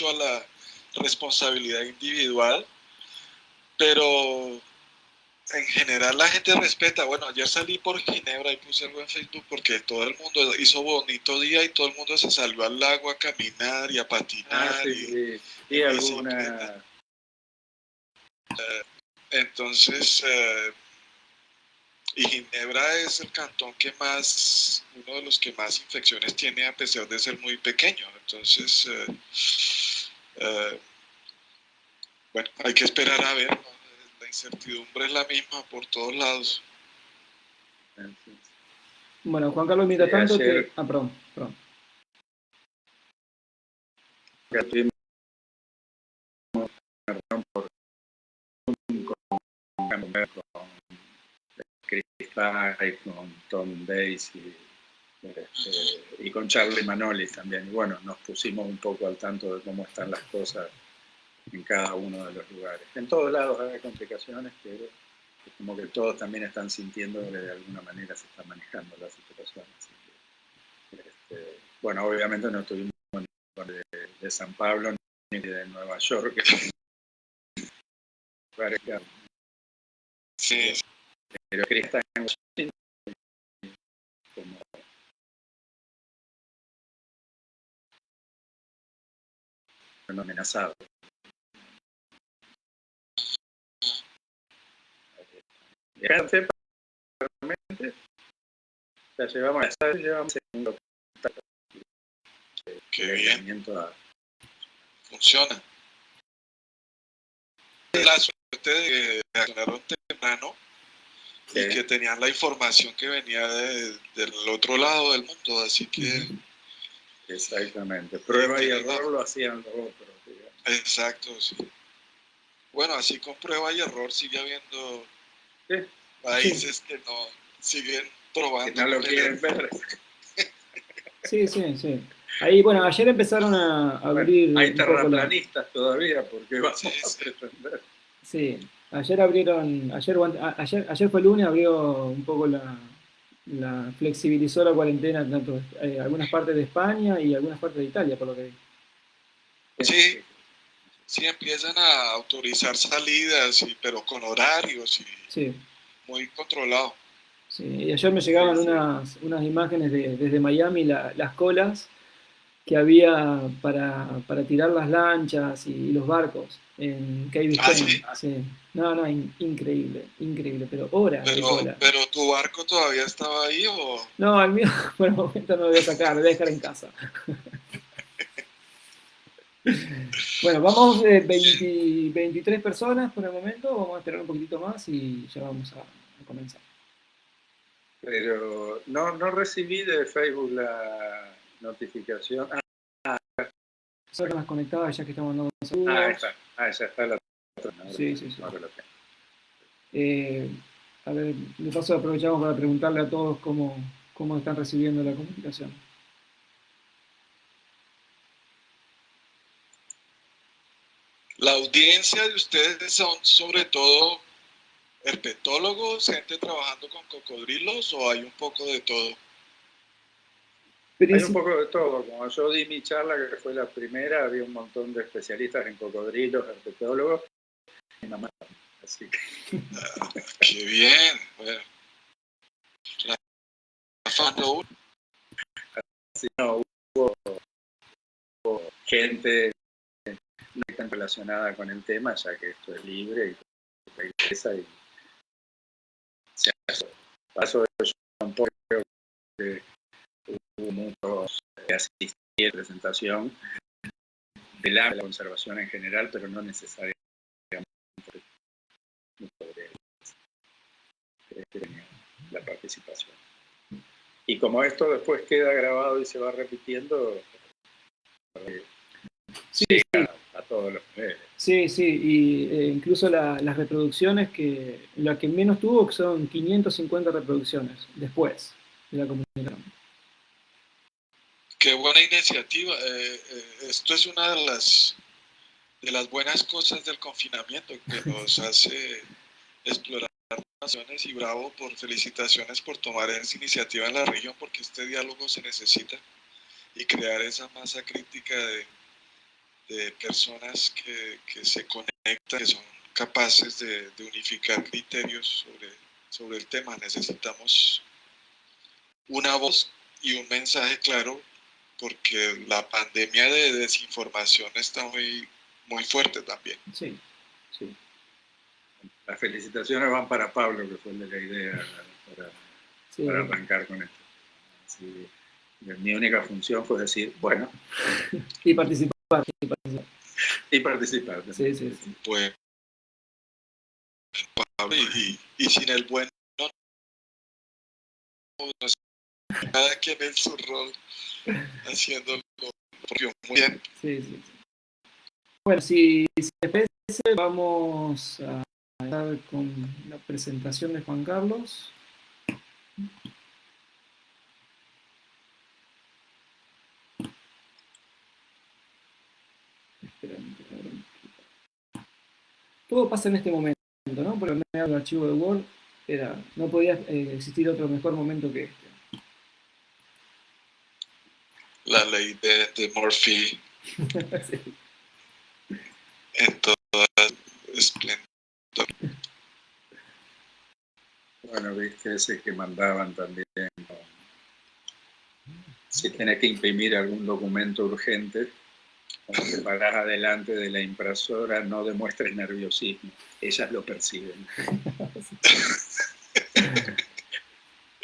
mucho a la responsabilidad individual, pero en general la gente respeta. Bueno, ayer salí por Ginebra y puse algo en Facebook porque todo el mundo hizo bonito día y todo el mundo se salió al lago a caminar y a patinar y alguna... Entonces, y Ginebra es el cantón que más, uno de los que más infecciones tiene a pesar de ser muy pequeño. Entonces, bueno, hay que esperar a ver, ¿no? La incertidumbre es la misma por todos lados. Bueno, Juan Carlos, mientras tanto... Ayer... perdón. Con Chris Pine, con Tom Bass y con Charlie Manolis también. Y bueno, nos pusimos un poco al tanto de cómo están las cosas en cada uno de los lugares. En todos lados hay complicaciones, pero es como que todos también están sintiendo que de alguna manera se está manejando la situación. Así que, bueno, obviamente no estuvimos de San Pablo ni de Nueva York, Sí. Pero Chris está en Washington como amenazado. Realmente la llevamos segundo. Qué bien. Funciona. La suerte de que aclararon temprano y que tenían la información que venía del otro lado del mundo, así que... Exactamente. Prueba y error lo hacían los otros, digamos. Exacto, sí. Bueno, así con prueba y error sigue habiendo países que no siguen probando. Que no lo quieren ver. Sí. Ahí, bueno, ayer empezaron a abrir... Hay terraplanistas todavía, porque vamos a pretender. Sí, ayer abrieron, ayer fue lunes, abrió un poco flexibilizó la cuarentena, tanto algunas partes de España y algunas partes de Italia, por lo que vi. Sí, empiezan a autorizar salidas, pero con horarios y muy controlado. Sí, y ayer me llegaban unas imágenes desde Miami, las colas que había para tirar las lanchas y los barcos en Key Biscayne. Sí. No, increíble, pero horas de cola. ¿Pero tu barco todavía estaba ahí o...? No, el mío por el momento no lo voy a sacar, lo voy a dejar en casa. Bueno, vamos 23 personas por el momento, vamos a esperar un poquitito más y ya vamos a comenzar. Pero no recibí de Facebook la notificación. Solo las conectadas ya que estamos dando saludos. Ya está la otra. Sí. A ver, de paso aprovechamos para preguntarle a todos cómo están recibiendo la comunicación. La audiencia de ustedes son sobre todo herpetólogos, gente trabajando con cocodrilos, ¿o hay un poco de todo? Hay un poco de todo. Como yo di mi charla, que fue la primera, había un montón de especialistas en cocodrilos, herpetólogos, y nada más. Así que... ¡Qué bien! Bueno, así no hubo gente no tan relacionada con el tema, ya que esto es libre y regresa y se hace. Paso yo tampoco creo que hubo muchos que asistieron a la presentación de la conservación en general, pero no necesariamente la participación. Y como esto después queda grabado y se va repitiendo, llega a todos los niveles. Sí, y incluso las reproducciones, que la que menos tuvo son 550 reproducciones después de la comunicación. Qué buena iniciativa. Esto es una de las buenas cosas del confinamiento, que nos hace explorar naciones, y bravo, felicitaciones por tomar esa iniciativa en la región, porque este diálogo se necesita y crear esa masa crítica de personas que se conectan, que son capaces de unificar criterios sobre el tema. Necesitamos una voz y un mensaje claro, porque la pandemia de desinformación está muy fuerte también. Sí, sí. Las felicitaciones van para Pablo, que fue el de la idea para arrancar con esto. Así, mi única función fue decir, bueno. Y participar. Y participar. Sí, sí, sí. Bueno, Pablo, y sin el bueno, cada quien en su rol, haciéndolo muy bien. Sí, sí, sí. Bueno, si les parece, vamos a empezar con la presentación de Juan Carlos. Todo pasa en este momento, ¿no? Porque me da el archivo de Word, no podía existir otro mejor momento que este. La ley de Murphy Sí. en toda esplendor. Bueno, viste ese que mandaban también. Si tenés que imprimir algún documento urgente, cuando te parás adelante de la impresora, no demuestres nerviosismo. Ellas lo perciben.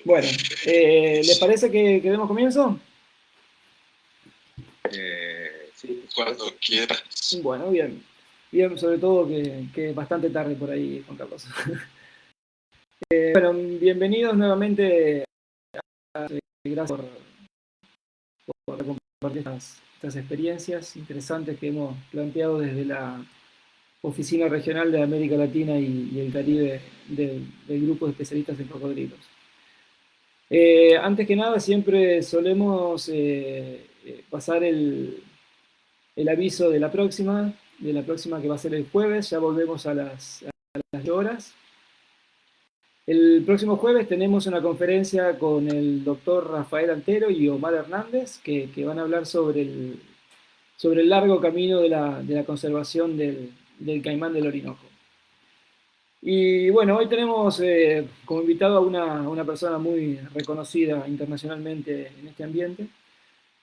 Bueno, ¿les parece que demos comienzo? Sí, cuando quieras. Bueno, bien. Bien, sobre todo que es bastante tarde por ahí, Juan Carlos. Bueno, bienvenidos nuevamente. Gracias por compartir estas experiencias interesantes que hemos planteado desde la Oficina Regional de América Latina y el Caribe del Grupo de Especialistas en Cocodrilos. Antes que nada, siempre solemos pasar el aviso de la próxima que va a ser el jueves. Ya volvemos a las horas. El próximo jueves tenemos una conferencia con el doctor Rafael Antero y Omar Hernández que van a hablar sobre el largo camino de la conservación del caimán del Orinoco. Y bueno, hoy tenemos como invitado a una persona muy reconocida internacionalmente en este ambiente.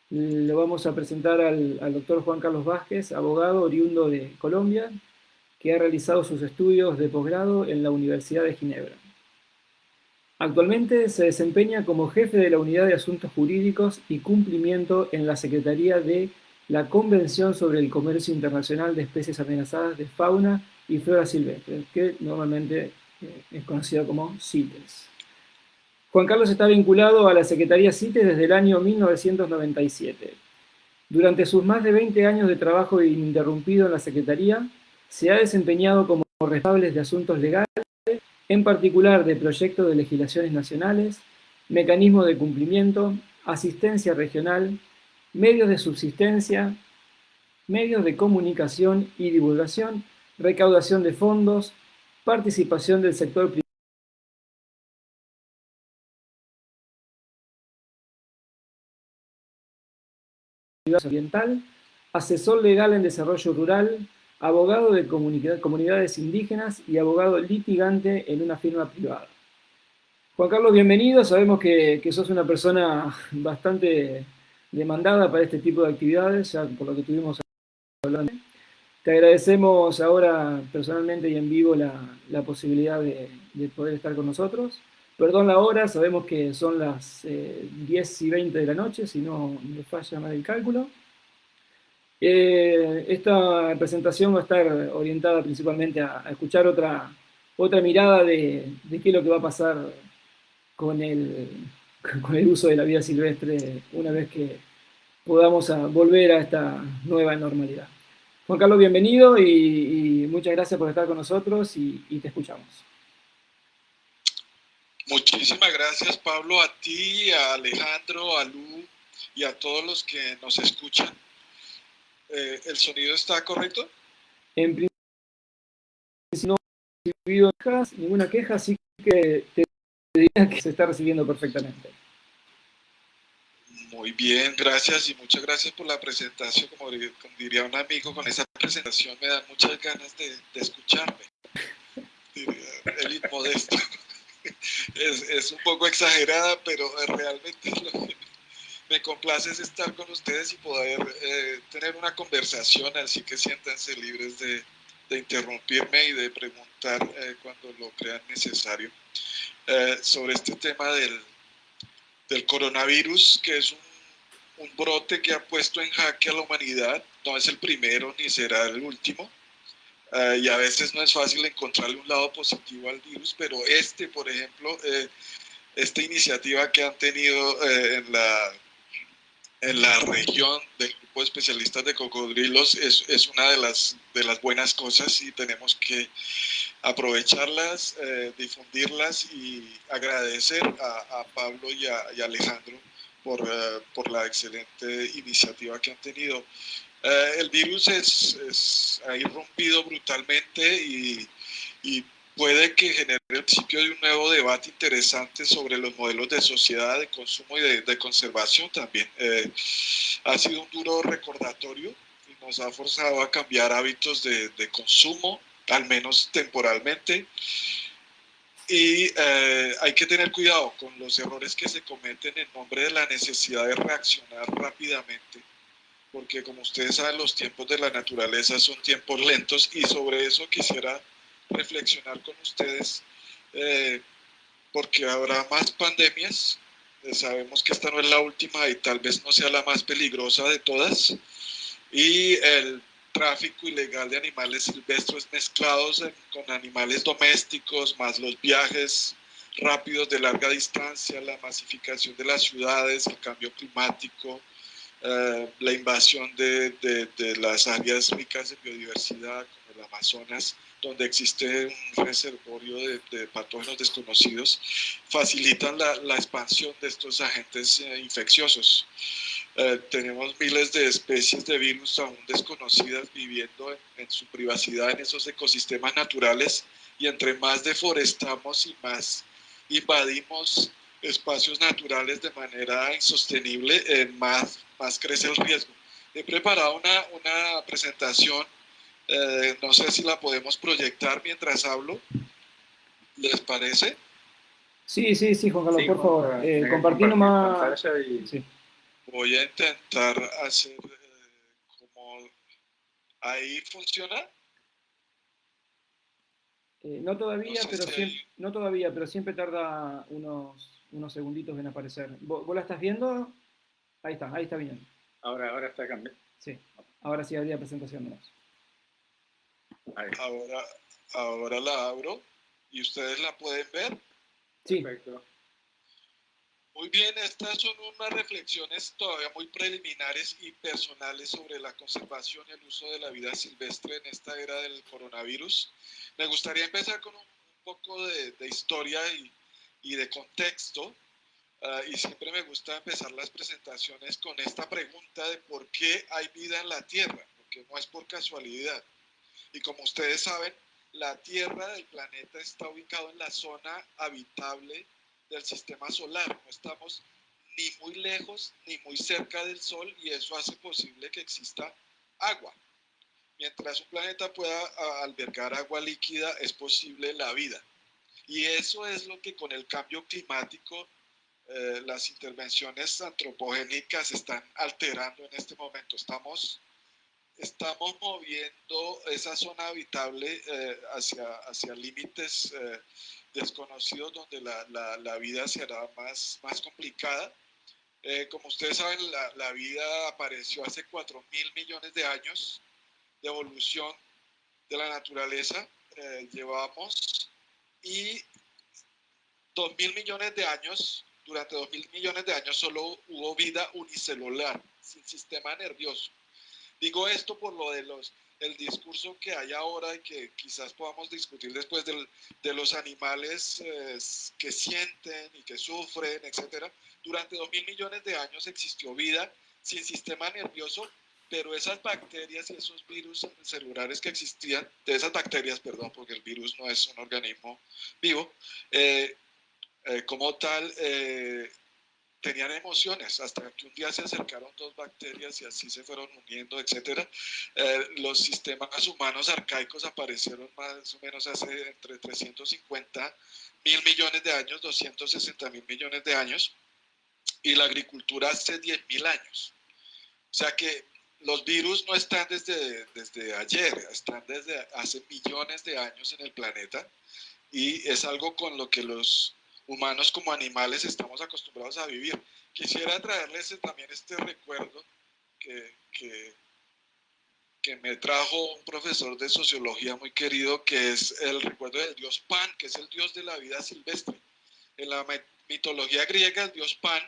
Lo vamos a presentar al doctor Juan Carlos Vázquez, abogado oriundo de Colombia, que ha realizado sus estudios de posgrado en la Universidad de Ginebra. Actualmente se desempeña como jefe de la Unidad de Asuntos Jurídicos y Cumplimiento en la Secretaría de la Convención sobre el Comercio Internacional de Especies Amenazadas de Fauna y Flora Silvestre, que normalmente es conocida como CITES. Juan Carlos está vinculado a la Secretaría CITES desde el año 1997. Durante sus más de 20 años de trabajo ininterrumpido en la Secretaría, se ha desempeñado como responsable de asuntos legales, en particular de proyectos de legislaciones nacionales, mecanismos de cumplimiento, asistencia regional, medios de subsistencia, medios de comunicación y divulgación, recaudación de fondos, participación del sector privado ambiental, asesor legal en desarrollo rural, abogado de comunidades indígenas y abogado litigante en una firma privada. Juan Carlos, bienvenido. Sabemos que sos una persona bastante demandada para este tipo de actividades, ya por lo que tuvimos hablando. Te agradecemos ahora personalmente y en vivo la posibilidad de poder estar con nosotros. Perdón la hora, sabemos que son las 10:20 de la noche, si no me falla mal el cálculo. Esta presentación va a estar orientada principalmente a escuchar otra mirada de qué es lo que va a pasar con el uso de la vida silvestre una vez que podamos volver a esta nueva normalidad. Juan Carlos, bienvenido y muchas gracias por estar con nosotros y te escuchamos. Muchísimas gracias, Pablo, a ti, a Alejandro, a Lu y a todos los que nos escuchan. ¿El sonido está correcto? En principio no he recibido ninguna queja, así que te diría que se está recibiendo perfectamente. Muy bien, gracias y muchas gracias por la presentación. Como diría un amigo, con esa presentación me dan muchas ganas de escucharme. Diría el inmodesto. Es un poco exagerada, pero realmente lo que me complace es estar con ustedes y poder tener una conversación, así que siéntanse libres de interrumpirme y de preguntar cuando lo crean necesario sobre este tema del coronavirus, que es un brote que ha puesto en jaque a la humanidad. No es el primero ni será el último. Y a veces no es fácil encontrarle un lado positivo al virus, pero por ejemplo, esta iniciativa que han tenido en la región del grupo de especialistas de cocodrilos es una de las buenas cosas y tenemos que aprovecharlas, difundirlas y agradecer a Pablo y a Alejandro por la excelente iniciativa que han tenido. El virus ha irrumpido brutalmente y puede que genere el principio de un nuevo debate interesante sobre los modelos de sociedad, de consumo y de conservación también. Ha sido un duro recordatorio y nos ha forzado a cambiar hábitos de consumo, al menos temporalmente. Y hay que tener cuidado con los errores que se cometen en nombre de la necesidad de reaccionar rápidamente, porque como ustedes saben, los tiempos de la naturaleza son tiempos lentos y sobre eso quisiera reflexionar con ustedes, porque habrá más pandemias. Sabemos que esta no es la última y tal vez no sea la más peligrosa de todas. Y el tráfico ilegal de animales silvestres mezclados con animales domésticos, más los viajes rápidos de larga distancia, la masificación de las ciudades, el cambio climático, la invasión de las áreas ricas en biodiversidad, como el Amazonas, donde existe un reservorio de patógenos desconocidos, facilitan la expansión de estos agentes infecciosos. Tenemos miles de especies de virus aún desconocidas viviendo en su privacidad en esos ecosistemas naturales, y entre más deforestamos y más invadimos espacios naturales de manera insostenible, más crece el riesgo. He preparado una presentación, no sé si la podemos proyectar mientras hablo, ¿les parece? Sí, sí, sí, Juan Carlos, Sí, por favor. Compartí nomás. Y... Sí. Voy a intentar hacer como... ¿Ahí funciona? No todavía, No sé pero si hay... no todavía, pero siempre tarda unos segunditos en aparecer. ¿Vos la estás viendo? Ahí está bien. Ahora está cambiando. Sí, ahora sí habría presentación nomás. Ahora la abro y ustedes la pueden ver. Sí. Perfecto. Muy bien, estas son unas reflexiones todavía muy preliminares y personales sobre la conservación y el uso de la vida silvestre en esta era del coronavirus. Me gustaría empezar con un poco de historia y de contexto. Y siempre me gusta empezar las presentaciones con esta pregunta de por qué hay vida en la Tierra, porque no es por casualidad. Y como ustedes saben, la Tierra del planeta está ubicado en la zona habitable del sistema solar. No estamos ni muy lejos ni muy cerca del Sol, y eso hace posible que exista agua. Mientras un planeta pueda albergar agua líquida, es posible la vida. Y eso es lo que con el cambio climático, las intervenciones antropogénicas están alterando en este momento. Estamos moviendo esa zona habitable hacia límites desconocidos, donde la vida será más complicada. Como ustedes saben, la vida apareció hace 4.000 millones de años de evolución de la naturaleza. Llevamos y 2.000 millones de años, durante 2.000 millones de años solo hubo vida unicelular, sin sistema nervioso. Digo esto por lo el discurso que hay ahora y que quizás podamos discutir después de los animales que sienten y que sufren, etc. Durante 2.000 millones de años existió vida sin sistema nervioso, pero esas bacterias y esos virus celulares que existían, de esas bacterias, perdón, porque el virus no es un organismo vivo, como tal, tenían emociones, hasta que un día se acercaron dos bacterias y así se fueron uniendo, etc. Los sistemas humanos arcaicos aparecieron más o menos hace entre 350.000 millones de años, 260.000 millones de años, y la agricultura hace 10.000 años. O sea que los virus no están desde ayer, están desde hace millones de años en el planeta, y es algo con lo que los humanos como animales estamos acostumbrados a vivir. Quisiera traerles también este recuerdo que me trajo un profesor de sociología muy querido, que es el recuerdo del dios Pan, que es el dios de la vida silvestre. En la mitología griega, el dios Pan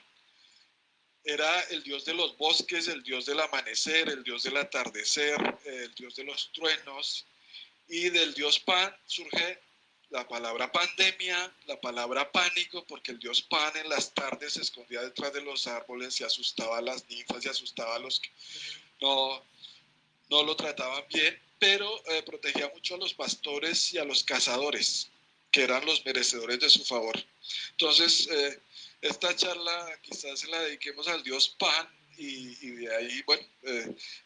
era el dios de los bosques, el dios del amanecer, el dios del atardecer, el dios de los truenos, y del dios Pan surge la palabra pandemia, la palabra pánico, porque el dios Pan en las tardes se escondía detrás de los árboles y asustaba a las ninfas y asustaba a los que no lo trataban bien, pero protegía mucho a los pastores y a los cazadores, que eran los merecedores de su favor. Entonces, esta charla quizás se la dediquemos al dios Pan, y de ahí, bueno,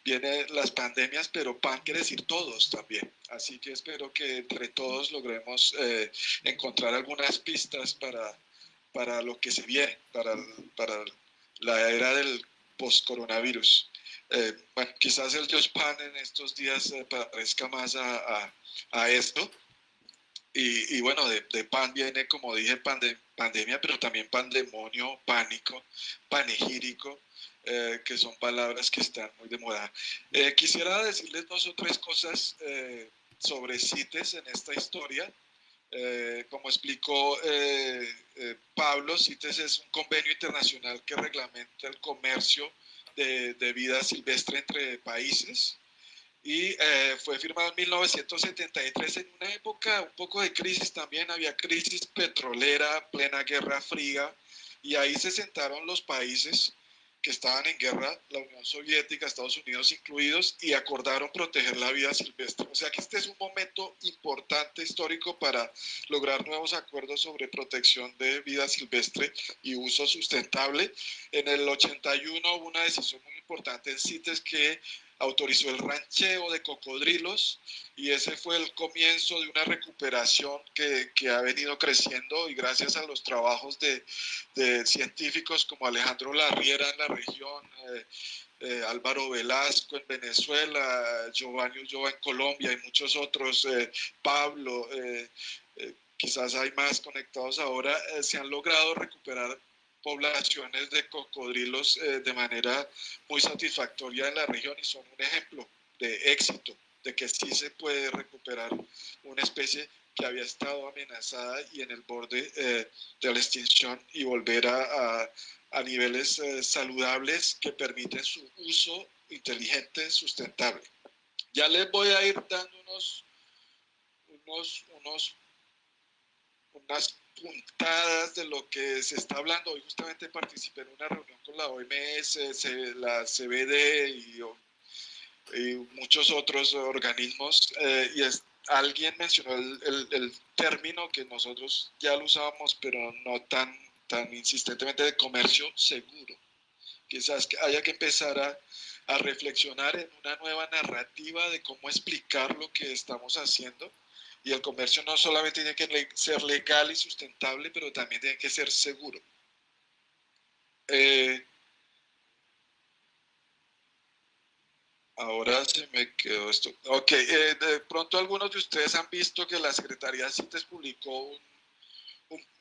vienen las pandemias, pero Pan quiere decir todos también. Así que espero que entre todos logremos encontrar algunas pistas para lo que se viene, para la era del post-coronavirus. Bueno, quizás el dios Pan en estos días parezca más a esto. Y bueno, de pan viene, como dije, pandemia, pero también pandemonio, pánico, panegírico, que son palabras que están muy de moda. Quisiera decirles dos o tres cosas sobre CITES en esta historia. Como explicó Pablo, CITES es un convenio internacional que reglamenta el comercio de vida silvestre entre países, y fue firmado en 1973 en una época un poco de crisis también. Había crisis petrolera, plena Guerra Fría, y ahí se sentaron los países que estaban en guerra, la Unión Soviética, Estados Unidos incluidos, y acordaron proteger la vida silvestre. O sea que este es un momento importante histórico para lograr nuevos acuerdos sobre protección de vida silvestre y uso sustentable. En el 81 hubo una decisión muy importante en CITES que autorizó el rancheo de cocodrilos, y ese fue el comienzo de una recuperación que ha venido creciendo, y gracias a los trabajos de científicos como Alejandro Larriera en la región, Álvaro Velasco en Venezuela, Giovanni Ulloa en Colombia y muchos otros, Pablo, quizás hay más conectados ahora, se han logrado recuperar poblaciones de cocodrilos de manera muy satisfactoria en la región, y son un ejemplo de éxito, de que sí se puede recuperar una especie que había estado amenazada y en el borde de la extinción, y volver a niveles saludables que permiten su uso inteligente, sustentable. Ya les voy a ir dando unas puntadas de lo que se está hablando. Hoy justamente participé en una reunión con la OMS, la CBD y muchos otros organismos, y alguien mencionó el término que nosotros ya lo usábamos, pero no tan insistentemente, de comercio seguro. Quizás que haya que empezar a reflexionar en una nueva narrativa de cómo explicar lo que estamos haciendo. Y el comercio no solamente tiene que ser legal y sustentable, pero también tiene que ser seguro. Ahora se me quedó esto. Ok, de pronto algunos de ustedes han visto que la Secretaría de CITES publicó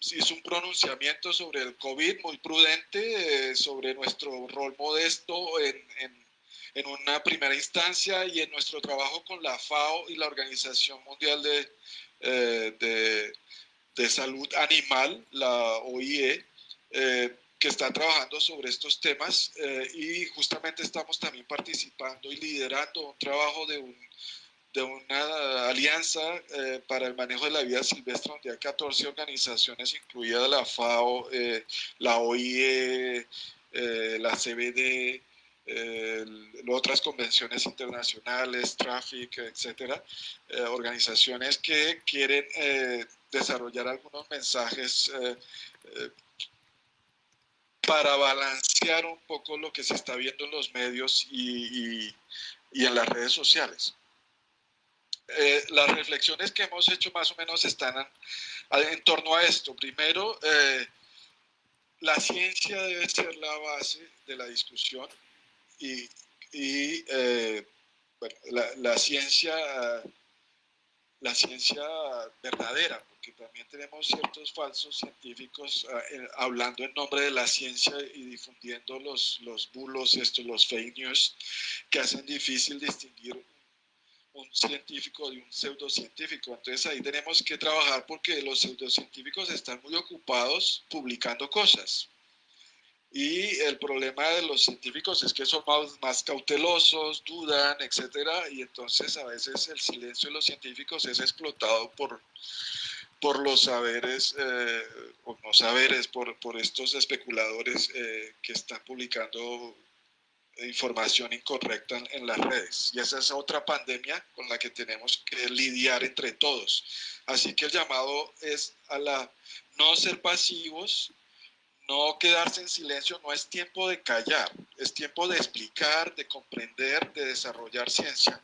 hizo un pronunciamiento sobre el COVID muy prudente, sobre nuestro rol modesto en una primera instancia, y en nuestro trabajo con la FAO y la Organización Mundial de Salud Animal, la OIE, que está trabajando sobre estos temas, y justamente estamos también participando y liderando un trabajo de una alianza para el manejo de la vida silvestre, donde hay 14 organizaciones, incluida la FAO, la OIE, la CBD, otras convenciones internacionales, Traffic, etcétera, organizaciones que quieren desarrollar algunos mensajes para balancear un poco lo que se está viendo en los medios y en las redes sociales. Las reflexiones que hemos hecho más o menos están en torno a esto. Primero, la ciencia debe ser la base de la discusión y bueno, la ciencia verdadera, porque también tenemos ciertos falsos científicos hablando en nombre de la ciencia y difundiendo los bulos, los fake news, que hacen difícil distinguir un científico de un pseudocientífico. Entonces ahí tenemos que trabajar porque los pseudocientíficos están muy ocupados publicando cosas. Y el problema de los científicos es que son más cautelosos, dudan, etcétera, y entonces a veces el silencio de los científicos es explotado por los saberes, o no saberes, por estos especuladores que están publicando información incorrecta en las redes. Y esa es otra pandemia con la que tenemos que lidiar entre todos. Así que el llamado es a no ser pasivos, no quedarse en silencio. No es tiempo de callar, es tiempo de explicar, de comprender, de desarrollar ciencia.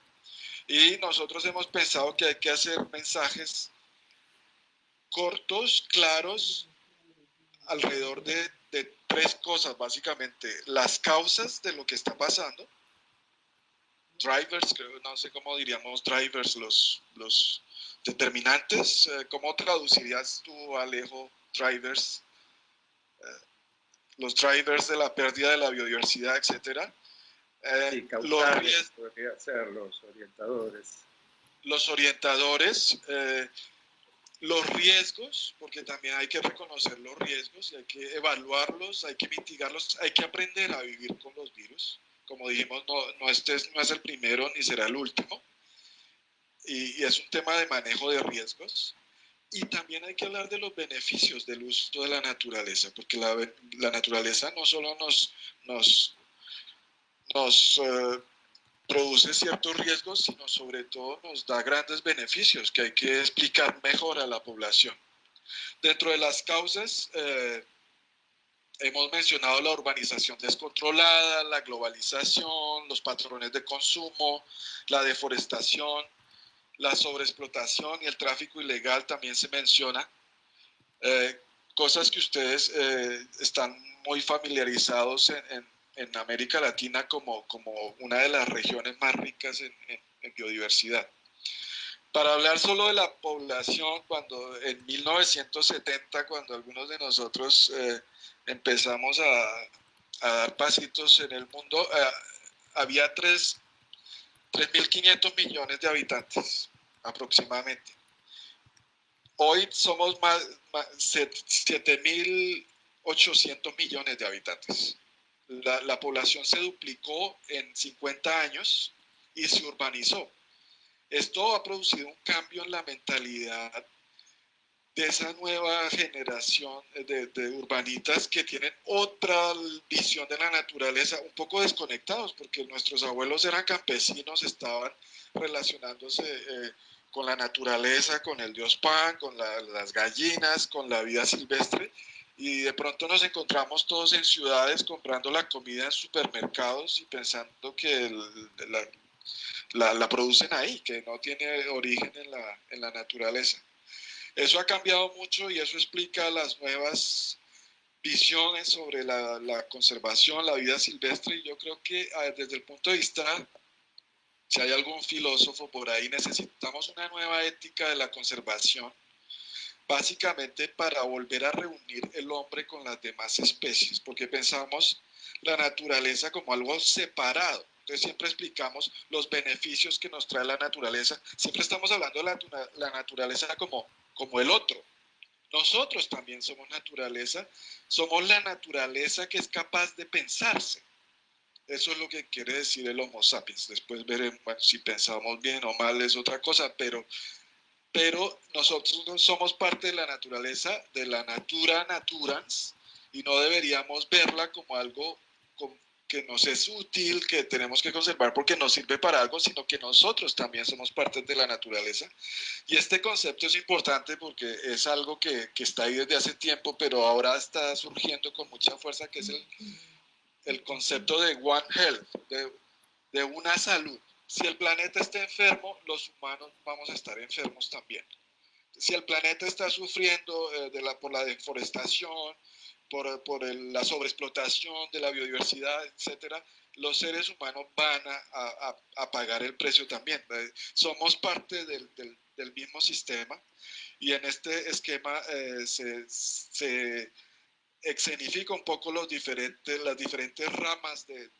Y nosotros hemos pensado que hay que hacer mensajes cortos, claros, alrededor de tres cosas, básicamente. Las causas de lo que está pasando, drivers, no sé cómo diríamos drivers, los determinantes. ¿Cómo traducirías tú, Alejo, drivers? Los drivers de la pérdida de la biodiversidad, etcétera. Sí, causales, podría ser los orientadores. Los orientadores, los riesgos, porque también hay que reconocer los riesgos y hay que evaluarlos, hay que mitigarlos, hay que aprender a vivir con los virus. Como dijimos, no es el primero ni será el último. Y es un tema de manejo de riesgos. Y también hay que hablar de los beneficios del uso de la naturaleza, porque la naturaleza no solo nos produce ciertos riesgos, sino sobre todo nos da grandes beneficios que hay que explicar mejor a la población. Dentro de las causas, hemos mencionado la urbanización descontrolada, la globalización, los patrones de consumo, la deforestación, la sobreexplotación y el tráfico ilegal también se menciona. Cosas que ustedes están muy familiarizados en América Latina como una de las regiones más ricas en biodiversidad. Para hablar solo de la población, cuando en 1970, cuando algunos de nosotros empezamos a dar pasitos en el mundo, había 3.500 millones de habitantes aproximadamente. Hoy somos más 7.800 millones de habitantes. La población se duplicó en 50 años y se urbanizó. Esto ha producido un cambio en la mentalidad de esa nueva generación de urbanitas que tienen otra visión de la naturaleza, un poco desconectados, porque nuestros abuelos eran campesinos, estaban relacionándose con la naturaleza, con el dios Pan, con las gallinas, con la vida silvestre, y de pronto nos encontramos todos en ciudades comprando la comida en supermercados y pensando que la producen ahí, que no tiene origen en la naturaleza. Eso ha cambiado mucho y eso explica las nuevas visiones sobre la conservación, la vida silvestre, y yo creo que desde el punto de vista, si hay algún filósofo por ahí, necesitamos una nueva ética de la conservación, básicamente para volver a reunir el hombre con las demás especies, porque pensamos la naturaleza como algo separado. Entonces siempre explicamos los beneficios que nos trae la naturaleza, siempre estamos hablando de la naturaleza como el otro. Nosotros también somos naturaleza, somos la naturaleza que es capaz de pensarse. Eso es lo que quiere decir el Homo sapiens. Después veremos si pensamos bien o mal, es otra cosa, pero nosotros somos parte de la naturaleza, de la natura naturans, y no deberíamos verla como algo que nos es útil, que tenemos que conservar porque nos sirve para algo, sino que nosotros también somos parte de la naturaleza. Y este concepto es importante porque es algo que está ahí desde hace tiempo, pero ahora está surgiendo con mucha fuerza, que es el concepto de One Health, de una salud. Si el planeta está enfermo, los humanos vamos a estar enfermos también. Si el planeta está sufriendo por la deforestación, por la sobreexplotación de la biodiversidad, etcétera, los seres humanos van a pagar el precio también. Somos parte del mismo sistema, y en este esquema se escenifica un poco las diferentes ramas de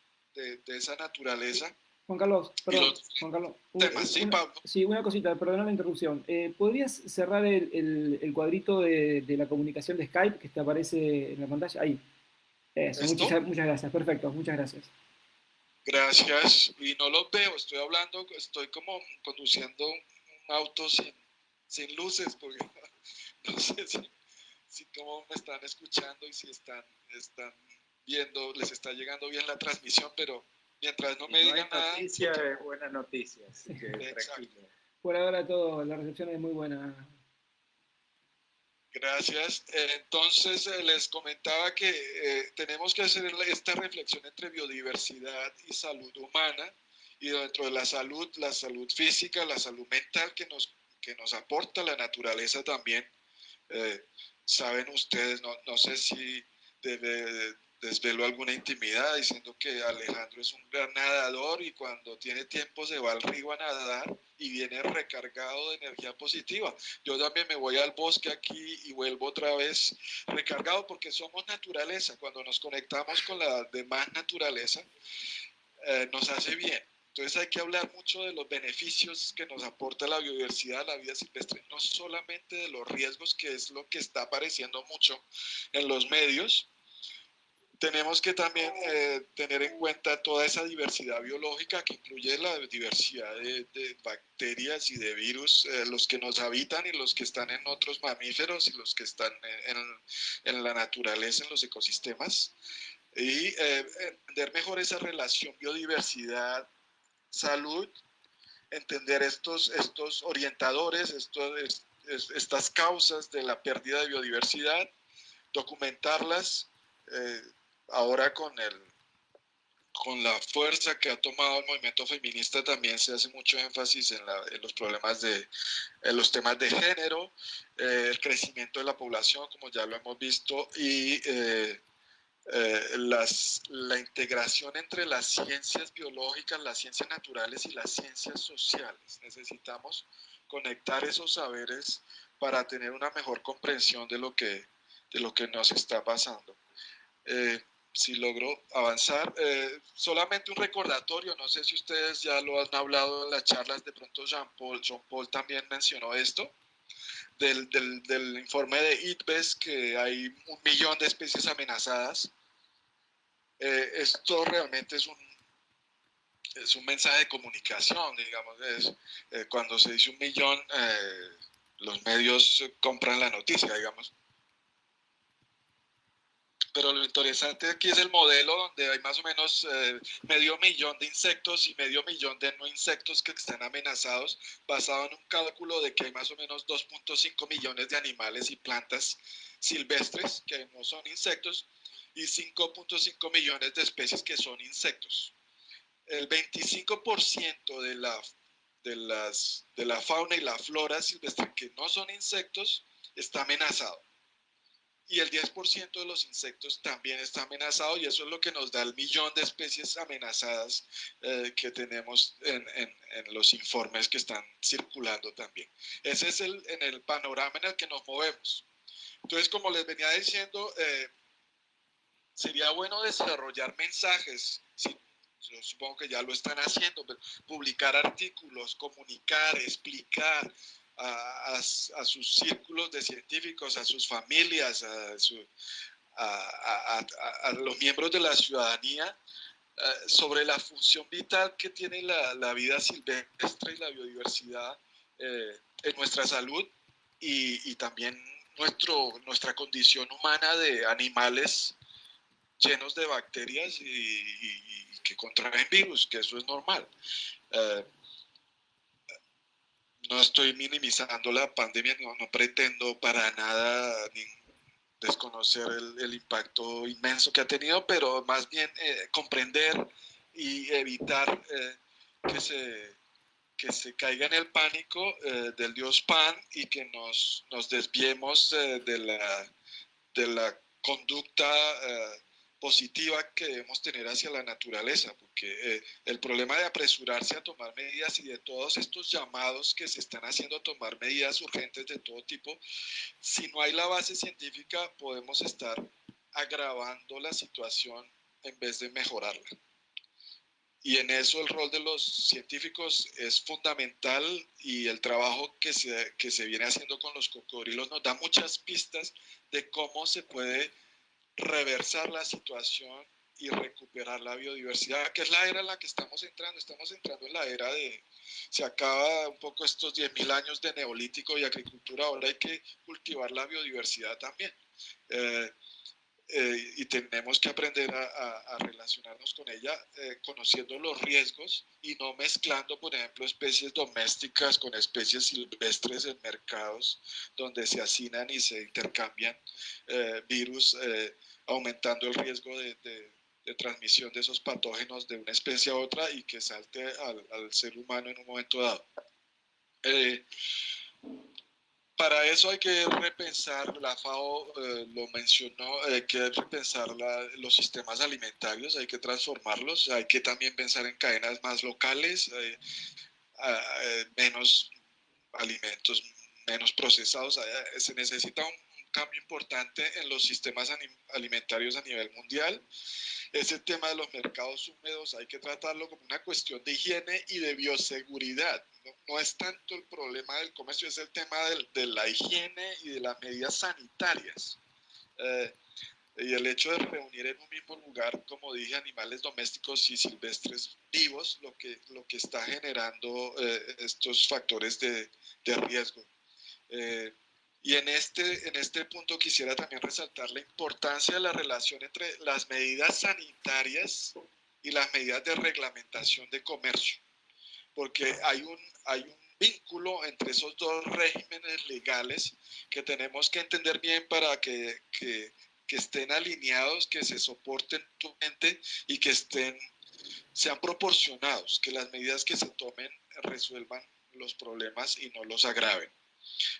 esa naturaleza. Juan Carlos, perdón, Juan Carlos. Sí, Pablo. Sí, una cosita, perdona la interrupción. ¿Podrías cerrar el cuadrito de la comunicación de Skype que te aparece en la pantalla? Ahí. Eso, muchas gracias, perfecto, muchas gracias. Gracias, y no los veo, estoy hablando, estoy como conduciendo un auto sin luces, porque no sé si cómo me están escuchando y si están viendo, les está llegando bien la transmisión, pero mientras no me digan nada... noticia es buena noticia, así que tranquilo. Por ahora todo, la recepción es muy buena. Gracias. Entonces les comentaba que tenemos que hacer esta reflexión entre biodiversidad y salud humana, y dentro de la salud física, la salud mental que nos aporta la naturaleza también. Saben ustedes, no sé si desvelo alguna intimidad diciendo que Alejandro es un gran nadador, y cuando tiene tiempo se va al río a nadar y viene recargado de energía positiva. Yo también me voy al bosque aquí y vuelvo otra vez recargado, porque somos naturaleza. Cuando nos conectamos con la demás naturaleza, nos hace bien. Entonces hay que hablar mucho de los beneficios que nos aporta la biodiversidad, la vida silvestre, no solamente de los riesgos, que es lo que está apareciendo mucho en los medios. Tenemos que también tener en cuenta toda esa diversidad biológica, que incluye la diversidad de bacterias y de virus, los que nos habitan y los que están en otros mamíferos y los que están en la naturaleza, en los ecosistemas. Y entender mejor esa relación biodiversidad-salud, entender estos orientadores, estas causas de la pérdida de biodiversidad, documentarlas. Ahora con la fuerza que ha tomado el movimiento feminista, también se hace mucho énfasis en los problemas en los temas de género, el crecimiento de la población, como ya lo hemos visto, y la integración entre las ciencias biológicas, las ciencias naturales y las ciencias sociales. Necesitamos conectar esos saberes para tener una mejor comprensión de lo que nos está pasando. Si logro avanzar, solamente un recordatorio, no sé si ustedes ya lo han hablado en las charlas, de pronto John Paul también mencionó esto, del informe de IPBES, que hay 1 millón de especies amenazadas. Esto realmente es un mensaje de comunicación, digamos. Cuando se dice 1 millón, los medios compran la noticia, digamos. Pero lo interesante aquí es el modelo, donde hay más o menos 500.000 de insectos y 500.000 de no insectos que están amenazados, basado en un cálculo de que hay más o menos 2.5 millones de animales y plantas silvestres que no son insectos, y 5.5 millones de especies que son insectos. El 25% de la fauna y la flora silvestre que no son insectos está amenazado. Y el 10% de los insectos también está amenazado, y eso es lo que nos da el 1 millón de especies amenazadas que tenemos en los informes que están circulando también. Ese es en el panorama en el que nos movemos. Entonces, como les venía diciendo, sería bueno desarrollar mensajes. Sí, yo supongo que ya lo están haciendo, publicar artículos, comunicar, explicar a sus círculos de científicos, a sus familias, a los miembros de la ciudadanía, sobre la función vital que tiene la vida silvestre y la biodiversidad en nuestra salud, y también nuestra condición humana de animales llenos de bacterias y que contraen virus, que eso es normal. No estoy minimizando la pandemia, no pretendo para nada desconocer el impacto inmenso que ha tenido, pero más bien comprender y evitar que se caiga en el pánico del dios Pan y que nos desviemos de la conducta positiva que debemos tener hacia la naturaleza, porque el problema de apresurarse a tomar medidas y de todos estos llamados que se están haciendo a tomar medidas urgentes de todo tipo, si no hay la base científica podemos estar agravando la situación en vez de mejorarla. Y en eso el rol de los científicos es fundamental y el trabajo que se viene haciendo con los cocodrilos nos da muchas pistas de cómo se puede reversar la situación y recuperar la biodiversidad, que es la era en la que estamos entrando en la era de, se acaba un poco estos 10.000 años de neolítico y agricultura, ahora hay que cultivar la biodiversidad también. Y tenemos que aprender a relacionarnos con ella conociendo los riesgos y no mezclando, por ejemplo, especies domésticas con especies silvestres en mercados donde se hacinan y se intercambian virus, aumentando el riesgo de transmisión de esos patógenos de una especie a otra y que salte al ser humano en un momento dado. Para eso hay que repensar, la FAO lo mencionó, hay que repensar los sistemas alimentarios, hay que transformarlos, hay que también pensar en cadenas más locales, menos alimentos, menos procesados. Se necesita un cambio importante en los sistemas alimentarios a nivel mundial. Ese tema de los mercados húmedos hay que tratarlo como una cuestión de higiene y de bioseguridad. No es tanto el problema del comercio, es el tema de la higiene y de las medidas sanitarias. Y el hecho de reunir en un mismo lugar, como dije, animales domésticos y silvestres vivos, lo que está generando estos factores de riesgo. Y en este punto quisiera también resaltar la importancia de la relación entre las medidas sanitarias y las medidas de reglamentación de comercio, porque hay un vínculo entre esos dos regímenes legales que tenemos que entender bien para que estén alineados, que se soporten mutuamente y que sean proporcionados, que las medidas que se tomen resuelvan los problemas y no los agraven.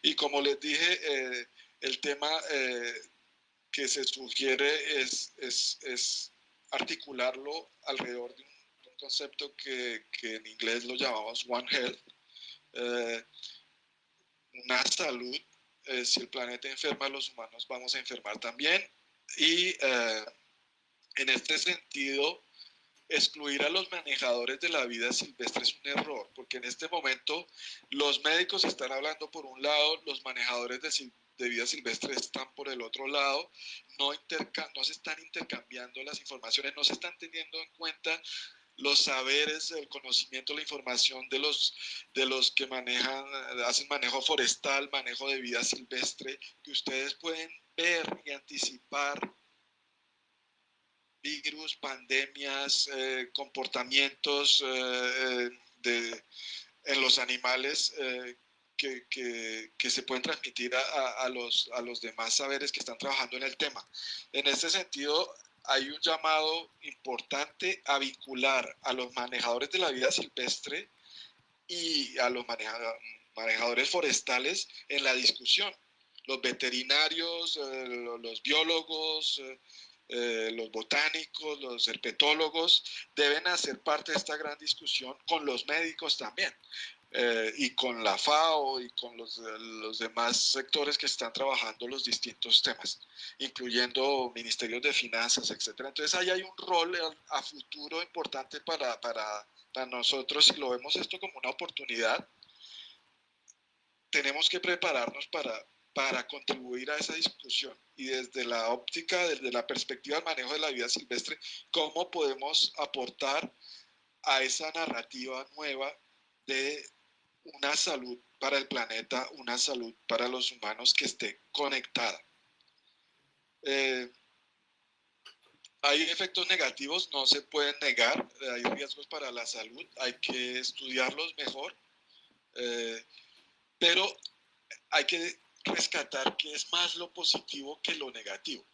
Y como les dije, el tema que se sugiere es articularlo alrededor de un concepto que en inglés lo llamamos One Health, una salud. Si el planeta enferma, los humanos vamos a enfermar también. Y en este sentido, excluir a los manejadores de la vida silvestre es un error, porque en este momento los médicos están hablando por un lado, los manejadores de vida silvestre están por el otro lado, no se están intercambiando las informaciones, no se están teniendo en cuenta los saberes, el conocimiento, la información de los que hacen manejo forestal, manejo de vida silvestre, que ustedes pueden ver y anticipar virus, pandemias, comportamientos en los animales que se pueden transmitir a los demás saberes que están trabajando en el tema. En este sentido, hay un llamado importante a vincular a los manejadores de la vida silvestre y a los manejadores forestales en la discusión. Los veterinarios, los biólogos, los botánicos, los herpetólogos deben hacer parte de esta gran discusión con los médicos también. Y con la FAO y con los demás sectores que están trabajando los distintos temas, incluyendo ministerios de finanzas, etc. Entonces ahí hay un rol a futuro importante para nosotros. Si lo vemos esto como una oportunidad, tenemos que prepararnos para contribuir a esa discusión y desde la óptica, desde la perspectiva del manejo de la vida silvestre, cómo podemos aportar a esa narrativa nueva de una salud para el planeta, una salud para los humanos que esté conectada. hay efectos negativos, no se pueden negar, hay riesgos para la salud, hay que estudiarlos mejor, pero hay que rescatar que es más lo positivo que lo negativo.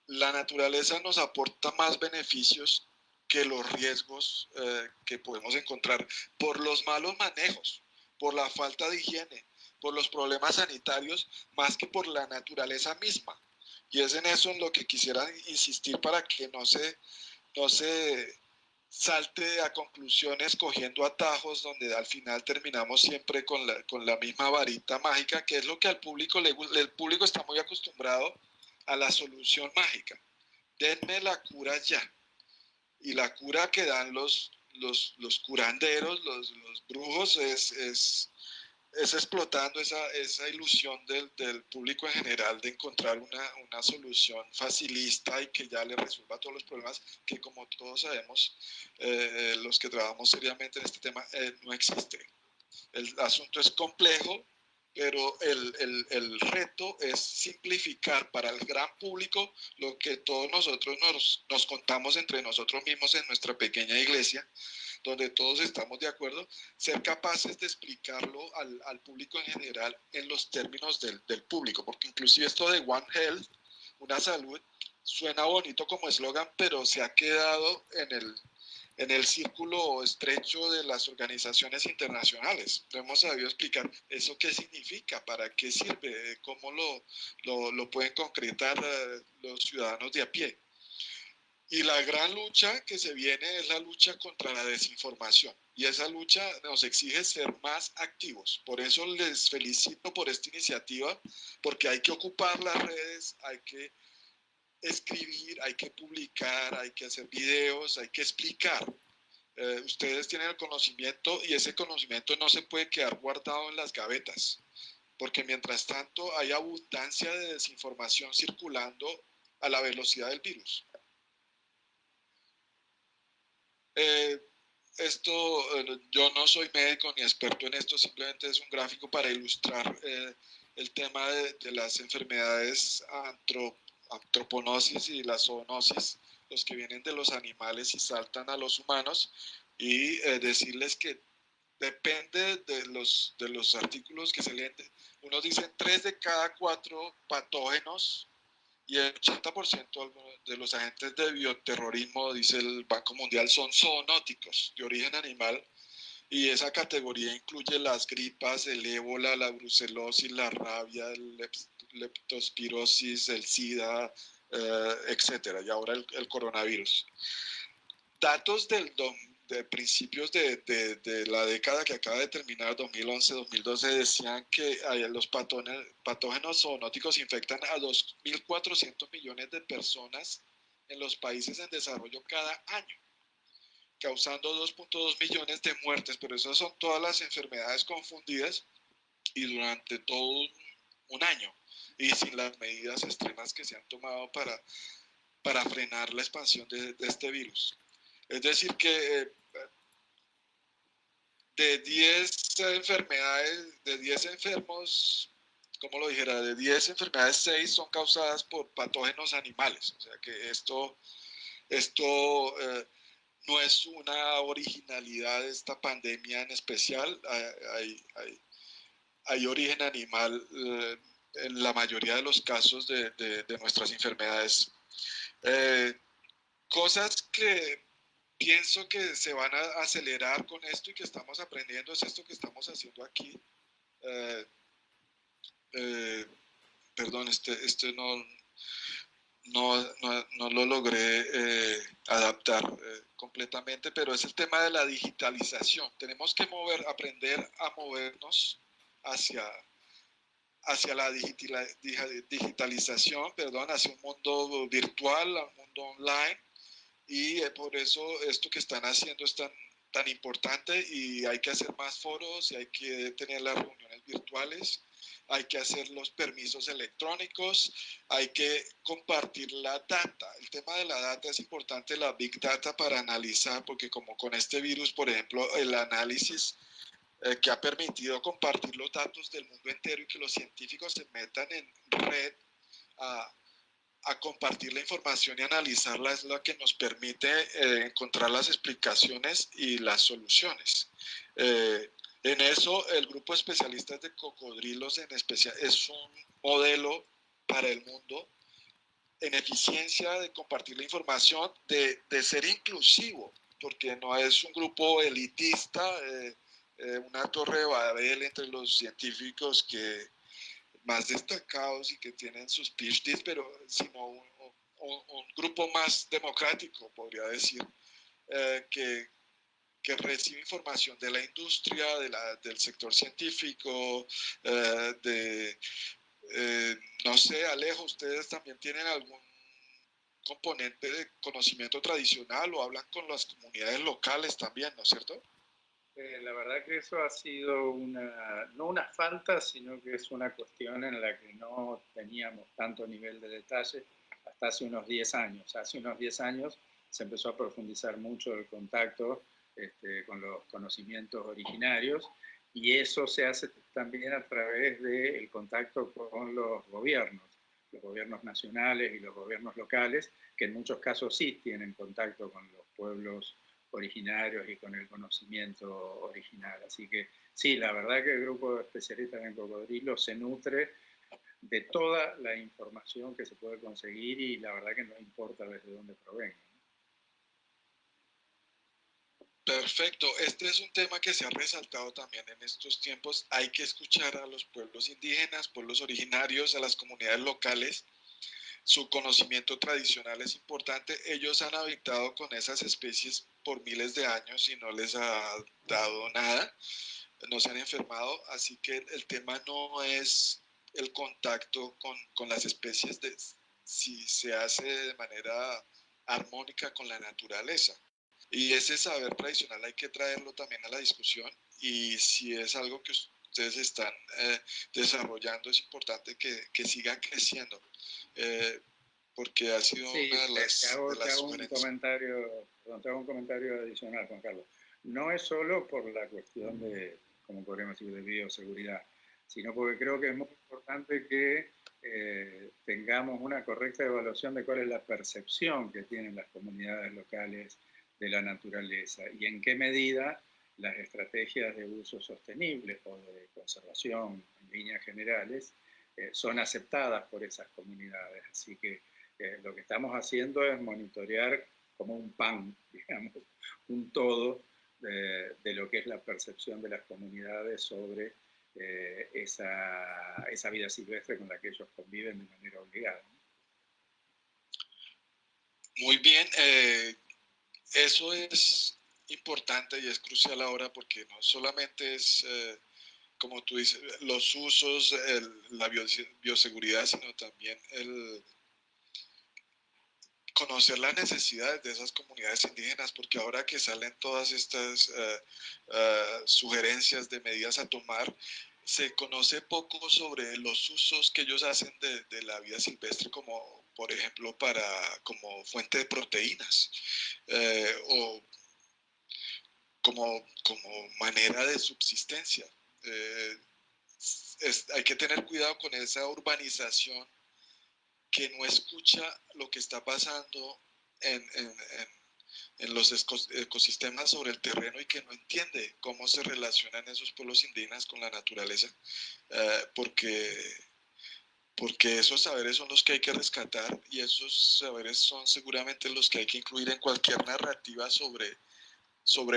La naturaleza nos aporta más beneficios que los riesgos que podemos encontrar por los malos manejos, por la falta de higiene, por los problemas sanitarios, más que por la naturaleza misma. Y es en eso en lo que quisiera insistir para que no se salte a conclusiones cogiendo atajos donde al final terminamos siempre con la misma varita mágica, que es lo que al público el público está muy acostumbrado a la solución mágica. Denme la cura ya. Y la cura que dan los curanderos, los brujos, es explotando esa ilusión del público en general de encontrar una solución facilista y que ya le resuelva todos los problemas que, como todos sabemos, los que trabajamos seriamente en este tema, no existe. El asunto es complejo, pero el reto es simplificar para el gran público lo que todos nosotros nos contamos entre nosotros mismos en nuestra pequeña iglesia, donde todos estamos de acuerdo, ser capaces de explicarlo al público en general en los términos del público, porque inclusive esto de One Health, una salud, suena bonito como eslogan, pero se ha quedado en el círculo estrecho de las organizaciones internacionales. No hemos sabido explicar eso qué significa, para qué sirve, cómo lo pueden concretar los ciudadanos de a pie. Y la gran lucha que se viene es la lucha contra la desinformación. Y esa lucha nos exige ser más activos. Por eso les felicito por esta iniciativa, porque hay que ocupar las redes, hay que escribir, hay que publicar, hay que hacer videos, hay que explicar. Ustedes tienen el conocimiento y ese conocimiento no se puede quedar guardado en las gavetas, porque mientras tanto hay abundancia de desinformación circulando a la velocidad del virus. Yo no soy médico ni experto en esto, simplemente es un gráfico para ilustrar el tema de las enfermedades antroponosis y la zoonosis, los que vienen de los animales y saltan a los humanos, y decirles que depende de los artículos que se leen. Unos dicen 3 de cada 4 patógenos y el 80% de los agentes de bioterrorismo, dice el Banco Mundial, son zoonóticos, de origen animal, y esa categoría incluye las gripas, el ébola, la brucelosis, la rabia, el leptospirosis, el SIDA, etcétera, y ahora el coronavirus. Datos de principios de la década que acaba de terminar, 2011-2012, decían que los patógenos zoonóticos infectan a 2.400 millones de personas en los países en desarrollo cada año, causando 2.2 millones de muertes, pero esas son todas las enfermedades confundidas y durante todo un año, y sin las medidas extremas que se han tomado para frenar la expansión de este virus. Es decir que de 10 enfermedades, de 10 enfermos, como lo dijera, de 10 enfermedades, 6 son causadas por patógenos animales. O sea que esto no es una originalidad de esta pandemia en especial. Hay origen animal en la mayoría de los casos de nuestras enfermedades. Cosas que pienso que se van a acelerar con esto y que estamos aprendiendo es esto que estamos haciendo aquí. Perdón, este no lo logré adaptar completamente, pero es el tema de la digitalización. Tenemos que aprender a movernos hacia la digitalización, hacia un mundo virtual, a un mundo online. Y por eso esto que están haciendo es tan importante, y hay que hacer más foros, y hay que tener las reuniones virtuales, hay que hacer los permisos electrónicos, hay que compartir la data. El tema de la data es importante, la Big Data, para analizar, porque como con este virus, por ejemplo, el análisis que ha permitido compartir los datos del mundo entero y que los científicos se metan en red a a compartir la información y analizarla es lo que nos permite encontrar las explicaciones y las soluciones. En eso, el grupo de especialistas de cocodrilos en especial es un modelo para el mundo en eficiencia de compartir la información, de ser inclusivo, porque no es un grupo elitista, una torre de Babel entre los científicos que más destacados y que tienen sus PhDs, pero sino un grupo más democrático, podría decir, que recibe información de la industria, del sector científico, no sé, Alejo, ¿ustedes también tienen algún componente de conocimiento tradicional o hablan con las comunidades locales también, ¿no es cierto? La verdad que eso ha sido no una falta, sino que es una cuestión en la que no teníamos tanto nivel de detalle hasta hace unos 10 años. Hace unos 10 años se empezó a profundizar mucho el contacto con los conocimientos originarios, y eso se hace también a través del contacto con los gobiernos nacionales y los gobiernos locales, que en muchos casos sí tienen contacto con los pueblos originarios y con el conocimiento original. Así que sí, la verdad que el grupo de especialistas en cocodrilos se nutre de toda la información que se puede conseguir, y la verdad que no importa desde dónde provenga. Perfecto, este es un tema que se ha resaltado también en estos tiempos. Hay que escuchar a los pueblos indígenas, pueblos originarios, a las comunidades locales. Su conocimiento tradicional es importante. Ellos han habitado con esas especies por miles de años y no les ha dado nada, no se han enfermado, así que el tema no es el contacto con las especies, si se hace de manera armónica con la naturaleza. Y ese saber tradicional hay que traerlo también a la discusión, y si es algo que ustedes están desarrollando, es importante que siga creciendo, porque ha sido Sí, una de te las hago un comentario, perdón, te hago un comentario adicional, Juan Carlos. No es solo por la cuestión de, como podríamos decir, de bioseguridad, sino porque creo que es muy importante que tengamos una correcta evaluación de cuál es la percepción que tienen las comunidades locales de la naturaleza y en qué medida las estrategias de uso sostenible o de conservación en líneas generales son aceptadas por esas comunidades. Así que lo que estamos haciendo es monitorear como un pan, digamos, un todo de lo que es la percepción de las comunidades sobre esa vida silvestre con la que ellos conviven de manera obligada. Muy bien, eso es importante y es crucial ahora, porque no solamente es, como tú dices, los usos, la bioseguridad, sino también el conocer las necesidades de esas comunidades indígenas, porque ahora que salen todas estas sugerencias de medidas a tomar, se conoce poco sobre los usos que ellos hacen de la vida silvestre, como por ejemplo como fuente de proteínas, o como manera de subsistencia. Eh, hay que tener cuidado con esa urbanización que no escucha lo que está pasando en los ecosistemas sobre el terreno, y que no entiende cómo se relacionan esos pueblos indígenas con la naturaleza, porque esos saberes son los que hay que rescatar, y esos saberes son seguramente los que hay que incluir en cualquier narrativa sobre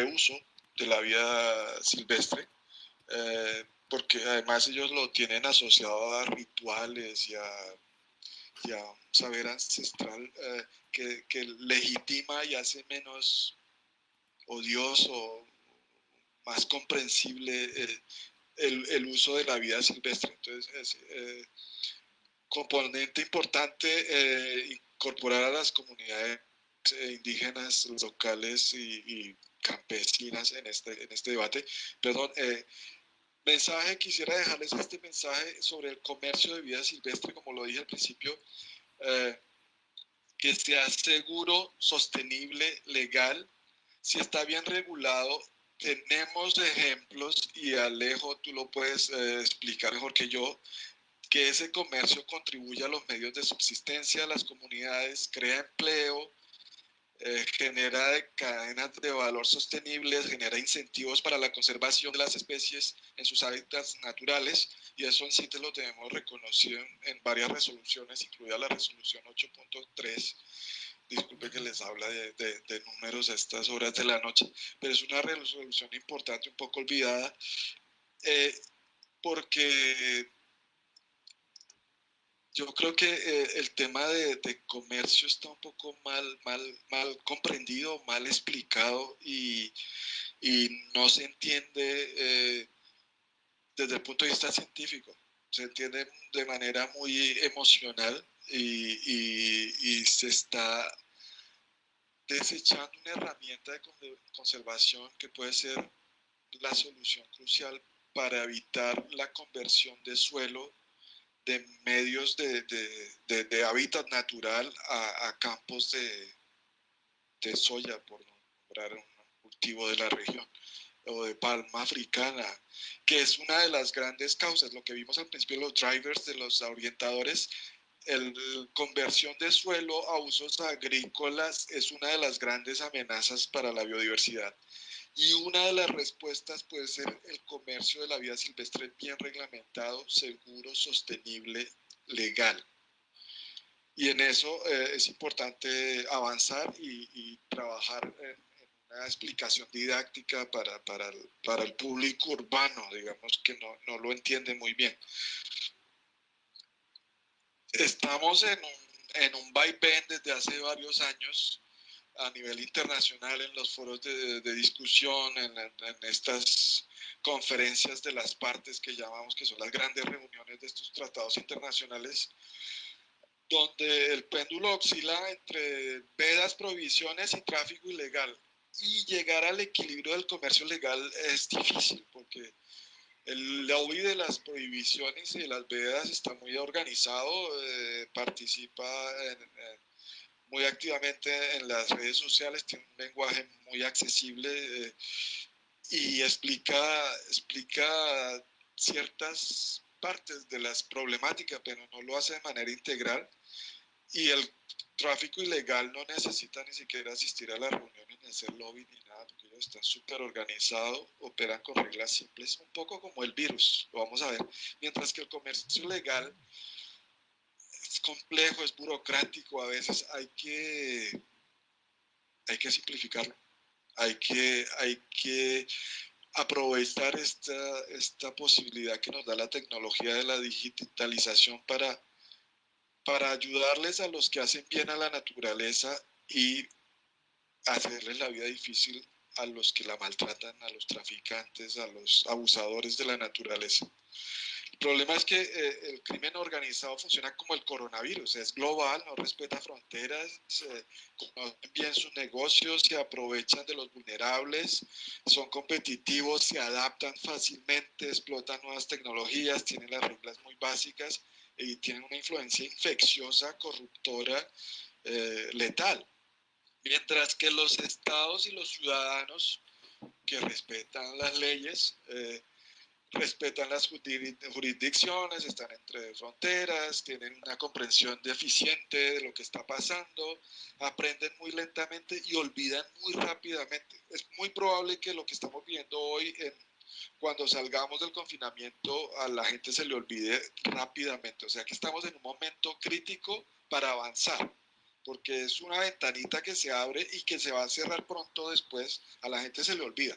uso de la vida silvestre, porque además ellos lo tienen asociado a rituales y a un saber ancestral que legitima y hace menos odioso, más comprensible el uso de la vida silvestre. Entonces, es componente importante incorporar a las comunidades indígenas locales y campesinas en este debate. Perdón, quisiera dejarles este mensaje sobre el comercio de vida silvestre, como lo dije al principio, que sea seguro, sostenible, legal. Si está bien regulado, tenemos ejemplos, y Alejo, tú lo puedes explicar mejor que yo, que ese comercio contribuye a los medios de subsistencia de las comunidades, crea empleo, genera cadenas de valor sostenibles, genera incentivos para la conservación de las especies en sus hábitats naturales, y eso en sí te lo tenemos reconocido en varias resoluciones, incluida la resolución 8.3. Disculpe que les habla de números a estas horas de la noche, pero es una resolución importante, un poco olvidada, porque yo creo que el tema de comercio está un poco mal comprendido, mal explicado, y no se entiende desde el punto de vista científico. Se entiende de manera muy emocional, y se está desechando una herramienta de conservación que puede ser la solución crucial para evitar la conversión de suelo, de medios de hábitat natural a campos de soya, por nombrar un cultivo de la región, o de palma africana, que es una de las grandes causas. Lo que vimos al principio de los drivers, de los orientadores, conversión de suelo a usos agrícolas es una de las grandes amenazas para la biodiversidad. Y una de las respuestas puede ser el comercio de la vida silvestre bien reglamentado, seguro, sostenible, legal. Y en eso es importante avanzar y trabajar en una explicación didáctica para el público urbano, digamos, que no lo entiende muy bien. Estamos en un vaivén desde hace varios años a nivel internacional, en los foros de discusión, en estas conferencias de las partes que llamamos, que son las grandes reuniones de estos tratados internacionales, donde el péndulo oscila entre vedas, prohibiciones y tráfico ilegal. Y llegar al equilibrio del comercio legal es difícil, porque el lobby de las prohibiciones y de las vedas está muy organizado, participa muy activamente en las redes sociales, tiene un lenguaje muy accesible, y explica ciertas partes de las problemáticas, pero no lo hace de manera integral. Y el tráfico ilegal no necesita ni siquiera asistir a las reuniones, ni hacer lobby, ni nada, porque ellos están súper organizados, operan con reglas simples, un poco como el virus, lo vamos a ver. Mientras que el comercio legal es complejo, es burocrático, a veces hay que simplificarlo, hay que aprovechar esta posibilidad que nos da la tecnología de la digitalización para ayudarles a los que hacen bien a la naturaleza y hacerles la vida difícil a los que la maltratan, a los traficantes, a los abusadores de la naturaleza. El problema es que el crimen organizado funciona como el coronavirus, es global, no respeta fronteras, conocen bien sus negocios, se aprovechan de los vulnerables, son competitivos, se adaptan fácilmente, explotan nuevas tecnologías, tienen las reglas muy básicas y tienen una influencia infecciosa, corruptora, letal. Mientras que los estados y los ciudadanos que respetan las leyes, respetan las jurisdicciones, están entre fronteras, tienen una comprensión deficiente de lo que está pasando, aprenden muy lentamente y olvidan muy rápidamente. Es muy probable que lo que estamos viendo hoy, cuando salgamos del confinamiento, a la gente se le olvide rápidamente. O sea que estamos en un momento crítico para avanzar, porque es una ventanita que se abre y que se va a cerrar pronto después, a la gente se le olvida.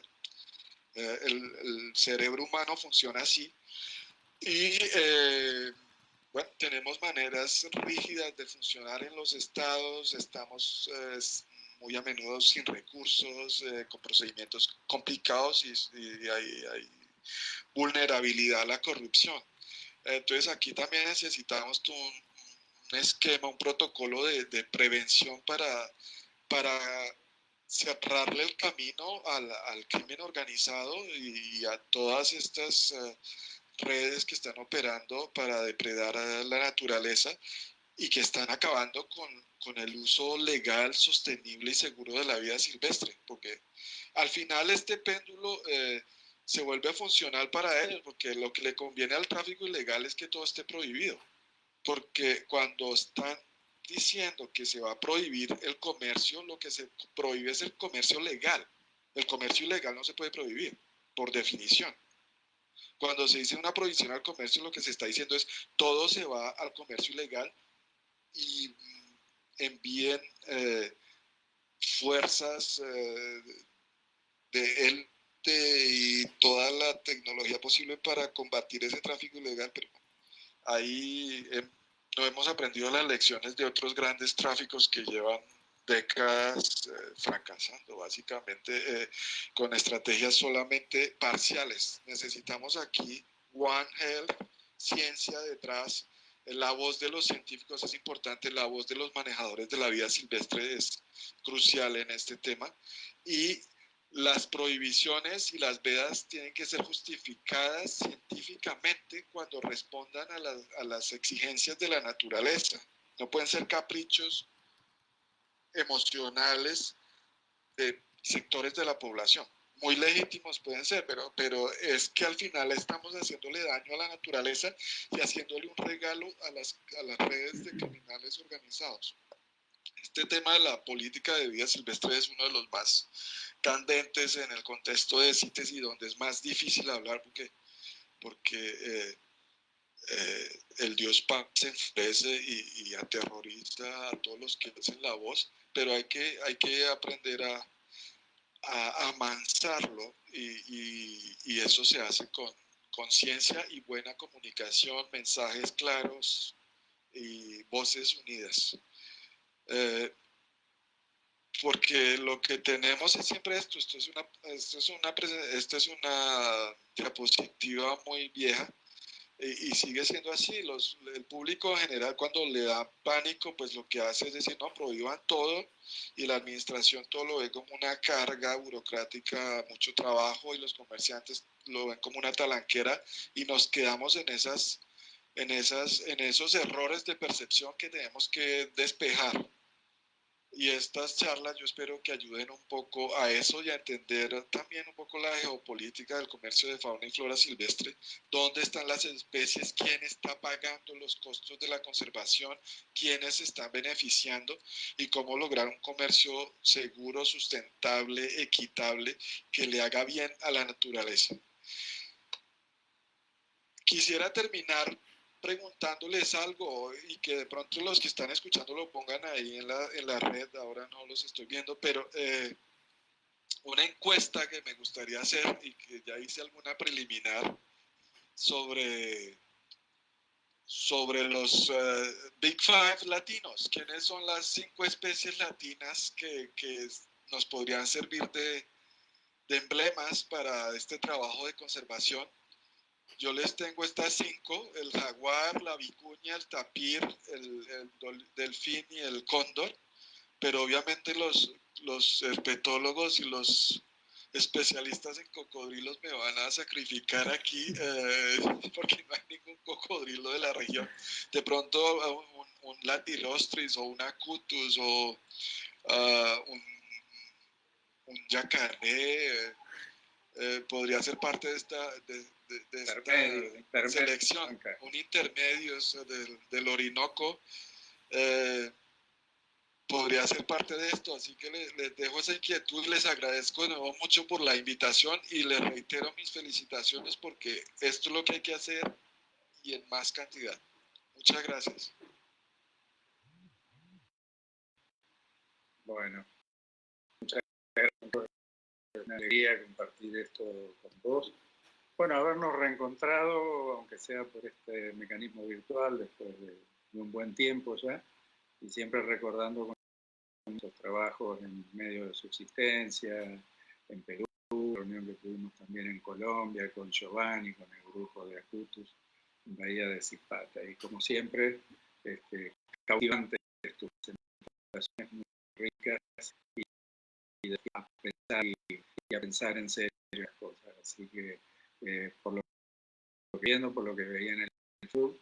El cerebro humano funciona así, y bueno, tenemos maneras rígidas de funcionar en los estados, estamos muy a menudo sin recursos, con procedimientos complicados, y hay vulnerabilidad a la corrupción. Entonces aquí también necesitamos un esquema, un protocolo de prevención para cerrarle el camino al crimen organizado y a todas estas redes que están operando para depredar a la naturaleza y que están acabando con el uso legal, sostenible y seguro de la vida silvestre, porque al final este péndulo se vuelve funcional para ellos, porque lo que le conviene al tráfico ilegal es que todo esté prohibido. Porque cuando están diciendo que se va a prohibir el comercio, lo que se prohíbe es el comercio legal. El comercio ilegal no se puede prohibir, por definición. Cuando se dice una prohibición al comercio, lo que se está diciendo es todo se va al comercio ilegal y envíen fuerzas de élite y toda la tecnología posible para combatir ese tráfico ilegal, pero ahí no hemos aprendido las lecciones de otros grandes tráficos que llevan décadas fracasando, básicamente con estrategias solamente parciales. Necesitamos aquí One Health, ciencia detrás, la voz de los científicos es importante, la voz de los manejadores de la vida silvestre es crucial en este tema, y las prohibiciones y las vedas tienen que ser justificadas científicamente cuando respondan a las exigencias de la naturaleza. No pueden ser caprichos emocionales de sectores de la población. Muy legítimos pueden ser, pero es que al final estamos haciéndole daño a la naturaleza y haciéndole un regalo a las redes de criminales organizados. Este tema de la política de vida silvestre es uno de los más candentes en el contexto de CITES y donde es más difícil hablar porque el dios Pan se enfurece y aterroriza a todos los que hacen la voz, pero hay que aprender a amansarlo y eso se hace con conciencia y buena comunicación, mensajes claros y voces unidas. Porque lo que tenemos es siempre esto es una diapositiva muy vieja y sigue siendo así. El público en general cuando le da pánico, pues lo que hace es decir, no, prohíban todo, y la administración todo lo ve como una carga burocrática, mucho trabajo, y los comerciantes lo ven como una talanquera, y nos quedamos en esos errores de percepción que tenemos que despejar. Y estas charlas yo espero que ayuden un poco a eso y a entender también un poco la geopolítica del comercio de fauna y flora silvestre, dónde están las especies, quién está pagando los costos de la conservación, quiénes están beneficiando y cómo lograr un comercio seguro, sustentable, equitable, que le haga bien a la naturaleza. Quisiera terminar preguntándoles algo y que de pronto los que están escuchando lo pongan ahí en la red, ahora no los estoy viendo, pero una encuesta que me gustaría hacer y que ya hice alguna preliminar sobre los Big Five latinos. ¿Quiénes son las 5 especies latinas que nos podrían servir de emblemas para este trabajo de conservación? Yo les tengo estas 5, el jaguar, la vicuña, el tapir, el delfín y el cóndor, pero obviamente los herpetólogos y los especialistas en cocodrilos me van a sacrificar aquí porque no hay ningún cocodrilo de la región. De pronto un latirostris o un acutus o un yacaré podría ser parte de esta selección, un intermedio del Orinoco, podría ser parte de esto, así que les dejo esa inquietud, les agradezco de nuevo mucho por la invitación y les reitero mis felicitaciones porque esto es lo que hay que hacer y en más cantidad. Muchas gracias. Bueno, muchas gracias. Es una alegría compartir esto con vos. Bueno, habernos reencontrado, aunque sea por este mecanismo virtual, después de un buen tiempo ya, y siempre recordando nuestros trabajos en medio de subsistencia, en Perú, la reunión que tuvimos también en Colombia con Giovanni, con el grupo de Acutus, en Bahía de Zipata. Y como siempre, cautivante tus presentaciones muy ricas y a pensar en serio las cosas. Así que por lo que veía en el YouTube,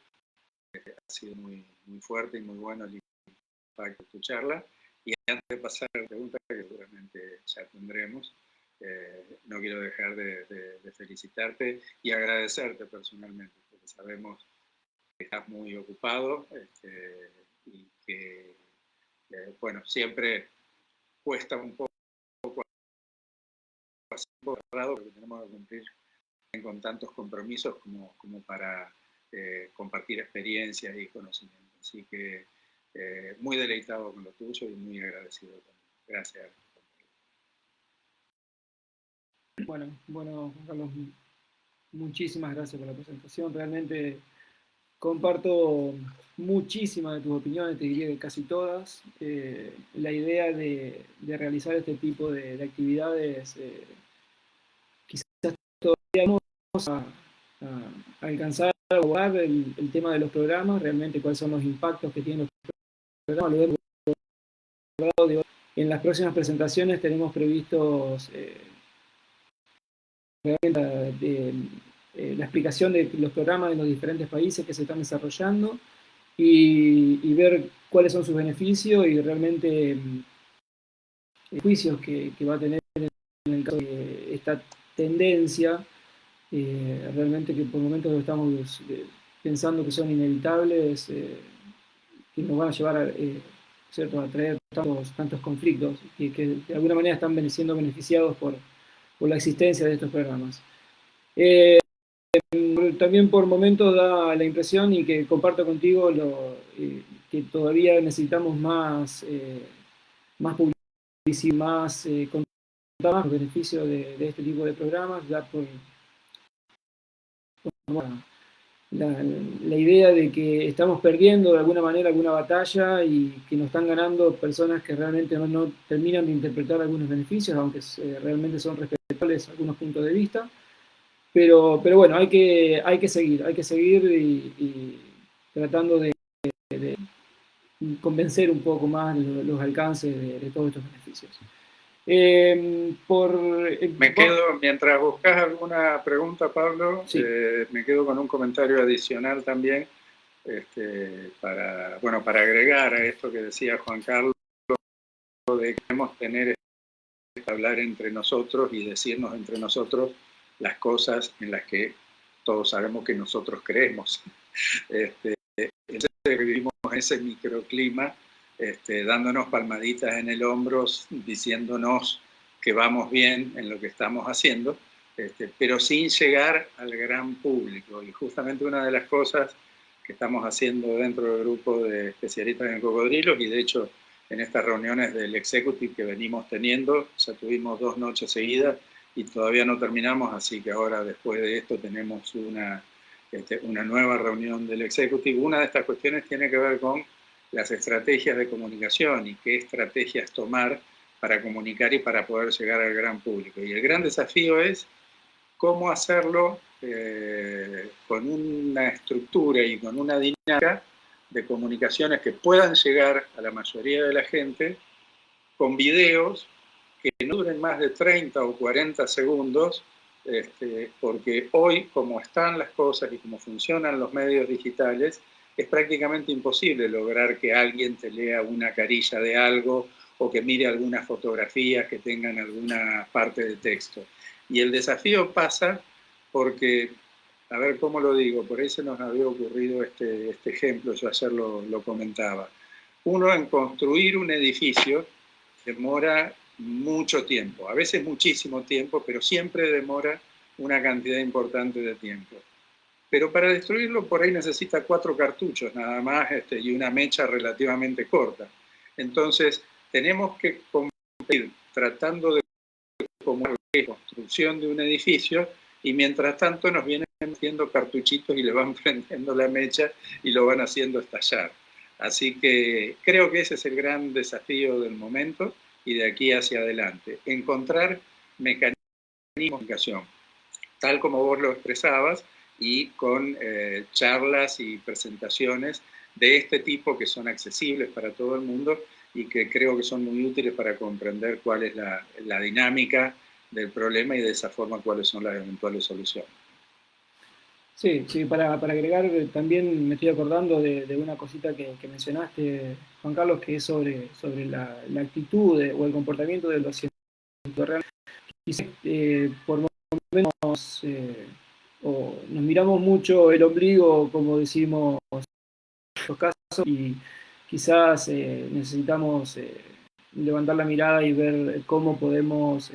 ha sido muy, muy fuerte y muy bueno el impacto de tu charla. Y antes de pasar a la pregunta, que seguramente ya tendremos, no quiero dejar de felicitarte y agradecerte personalmente, porque sabemos que estás muy ocupado y que, bueno, siempre cuesta un poco cerrado, porque tenemos que cumplir con tantos compromisos como para compartir experiencias y conocimientos. Así que muy deleitado con lo tuyo y muy agradecido también. Gracias. Bueno, Juan Carlos, muchísimas gracias por la presentación. Realmente comparto muchísimas de tus opiniones, te diría que casi todas. La idea de realizar este tipo de actividades, quizás todavía vamos a alcanzar a abordar el tema de los programas, realmente cuáles son los impactos que tienen los programas. Lo hemos abordado en las próximas presentaciones, tenemos previstos la explicación de los programas en los diferentes países que se están desarrollando y ver cuáles son sus beneficios y realmente juicios que va a tener en el caso de esta tendencia, realmente que por momentos estamos pensando que son inevitables, que nos van a llevar a traer tantos conflictos y que de alguna manera están siendo beneficiados por la existencia de estos programas. También por momentos da la impresión y que comparto contigo que todavía necesitamos más publicidad, más contar más los beneficios de este tipo de programas, ya por la idea de que estamos perdiendo de alguna manera alguna batalla y que nos están ganando personas que realmente no terminan de interpretar algunos beneficios, aunque realmente son respetables algunos puntos de vista. Pero bueno, hay que seguir y tratando de convencer un poco más los alcances de todos estos beneficios. Me quedo, mientras buscas alguna pregunta, Pablo, sí. Me quedo con un comentario adicional también, para agregar a esto que decía Juan Carlos, de que queremos hablar entre nosotros y decirnos entre nosotros las cosas en las que todos sabemos que nosotros creemos. Entonces vivimos ese microclima, dándonos palmaditas en el hombro, diciéndonos que vamos bien en lo que estamos haciendo, pero sin llegar al gran público. Y justamente una de las cosas que estamos haciendo dentro del grupo de especialistas en cocodrilos, y de hecho en estas reuniones del Executive que venimos teniendo, ya tuvimos 2 noches seguidas y todavía no terminamos, así que ahora después de esto tenemos una nueva reunión del Executive. Una de estas cuestiones tiene que ver con las estrategias de comunicación y qué estrategias tomar para comunicar y para poder llegar al gran público. Y el gran desafío es cómo hacerlo con una estructura y con una dinámica de comunicaciones que puedan llegar a la mayoría de la gente con videos que no duren más de 30 o 40 segundos, porque hoy, como están las cosas y como funcionan los medios digitales, es prácticamente imposible lograr que alguien te lea una carilla de algo o que mire algunas fotografías que tengan alguna parte de texto. Y el desafío pasa porque, a ver cómo lo digo, por ahí se nos había ocurrido este ejemplo, yo ayer lo comentaba. Uno, en construir un edificio demora mucho tiempo, a veces muchísimo tiempo, pero siempre demora una cantidad importante de tiempo. Pero para destruirlo por ahí necesita 4 cartuchos nada más, y una mecha relativamente corta. Entonces tenemos que competir tratando de como la construcción de un edificio y mientras tanto nos vienen metiendo cartuchitos y le van prendiendo la mecha y lo van haciendo estallar. Así que creo que ese es el gran desafío del momento y de aquí hacia adelante. Encontrar mecanismos de comunicación, tal como vos lo expresabas, y con charlas y presentaciones de este tipo que son accesibles para todo el mundo y que creo que son muy útiles para comprender cuál es la dinámica del problema y de esa forma cuáles son las eventuales soluciones. Sí, para agregar, también me estoy acordando de una cosita que mencionaste, Juan Carlos, que es sobre la actitud o el comportamiento de los científicos. por momentos o nos miramos mucho el ombligo, como decimos en los casos, y quizás necesitamos levantar la mirada y ver cómo podemos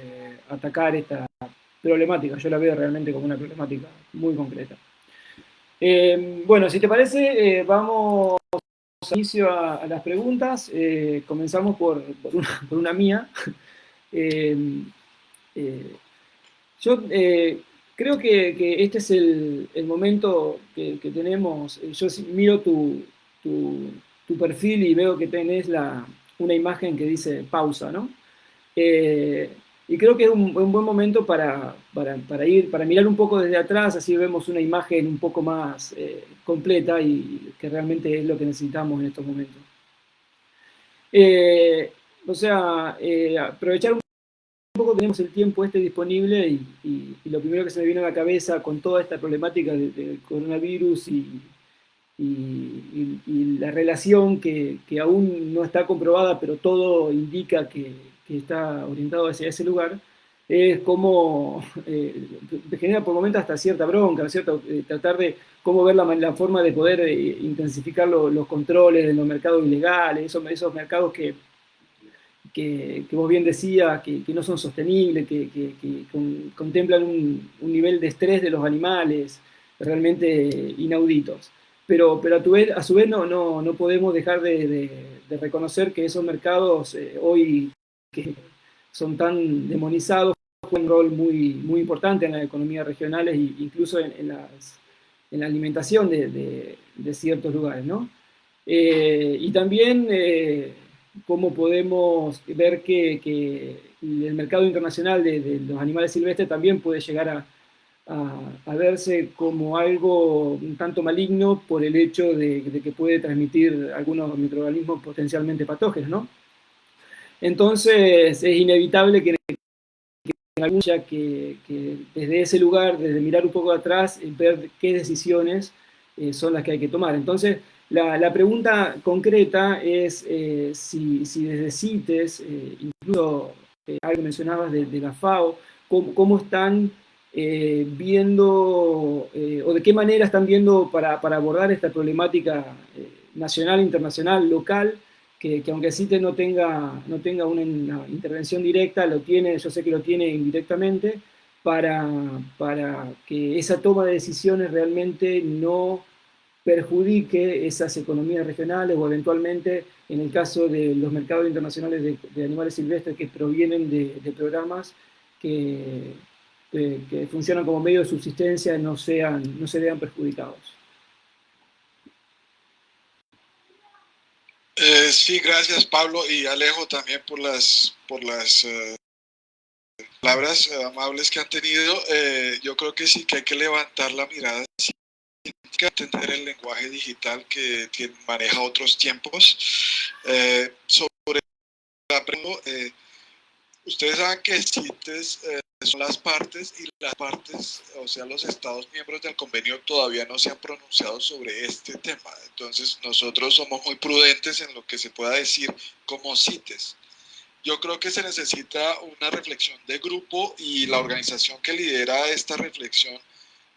atacar esta problemática. Yo la veo realmente como una problemática muy concreta. Bueno, si te parece, vamos a inicio a las preguntas. Comenzamos por una mía. Eh, eh, yo creo que este es el momento que tenemos. Yo miro tu perfil y veo que tenés una imagen que dice pausa, ¿no? Eh, y creo que es un buen momento para mirar un poco desde atrás, así vemos una imagen un poco más completa y que realmente es lo que necesitamos en estos momentos. Eh, o sea, aprovechar un poco, tenemos el tiempo disponible y lo primero que se me viene a la cabeza con toda esta problemática del coronavirus y la relación que aún no está comprobada, pero todo indica que está orientado hacia ese lugar, es como te genera por momentos hasta cierta bronca, ¿no es cierto? Tratar de cómo ver la forma de poder intensificar los controles de los mercados ilegales, esos mercados que vos bien decías, que no son sostenibles, que contemplan un nivel de estrés de los animales realmente inauditos. Pero a su vez no podemos dejar de reconocer que esos mercados hoy que son tan demonizados juegan un rol muy importante en las economías regionales e incluso en la alimentación de ciertos lugares, ¿no? Y también cómo podemos ver que el mercado internacional de los animales silvestres también puede llegar a verse como algo un tanto maligno por el hecho de que puede transmitir algunos microorganismos potencialmente patógenos, ¿no? Entonces es inevitable que en algún ya que desde ese lugar, desde mirar un poco atrás, ver qué decisiones son las que hay que tomar. Entonces, la pregunta concreta es si desde CITES, incluso algo mencionabas de la FAO, cómo están viendo o de qué manera están viendo para abordar esta problemática nacional, internacional, local, que aunque CITES no tenga una intervención directa, lo tiene, yo sé que lo tiene indirectamente, para que esa toma de decisiones realmente no perjudique esas economías regionales o eventualmente, en el caso de los mercados internacionales de animales silvestres que provienen de programas que funcionan como medio de subsistencia, no se vean perjudicados. Sí, gracias Pablo y Alejo también por las palabras amables que han tenido. Yo creo que sí que hay que levantar la mirada, sí, hay que entender el lenguaje digital que maneja otros tiempos. Sobre la pregunta, ustedes saben que CITES son las partes y las partes, o sea, los Estados miembros del convenio todavía no se han pronunciado sobre este tema. Entonces, nosotros somos muy prudentes en lo que se pueda decir como CITES. Yo creo que se necesita una reflexión de grupo y la organización que lidera esta reflexión,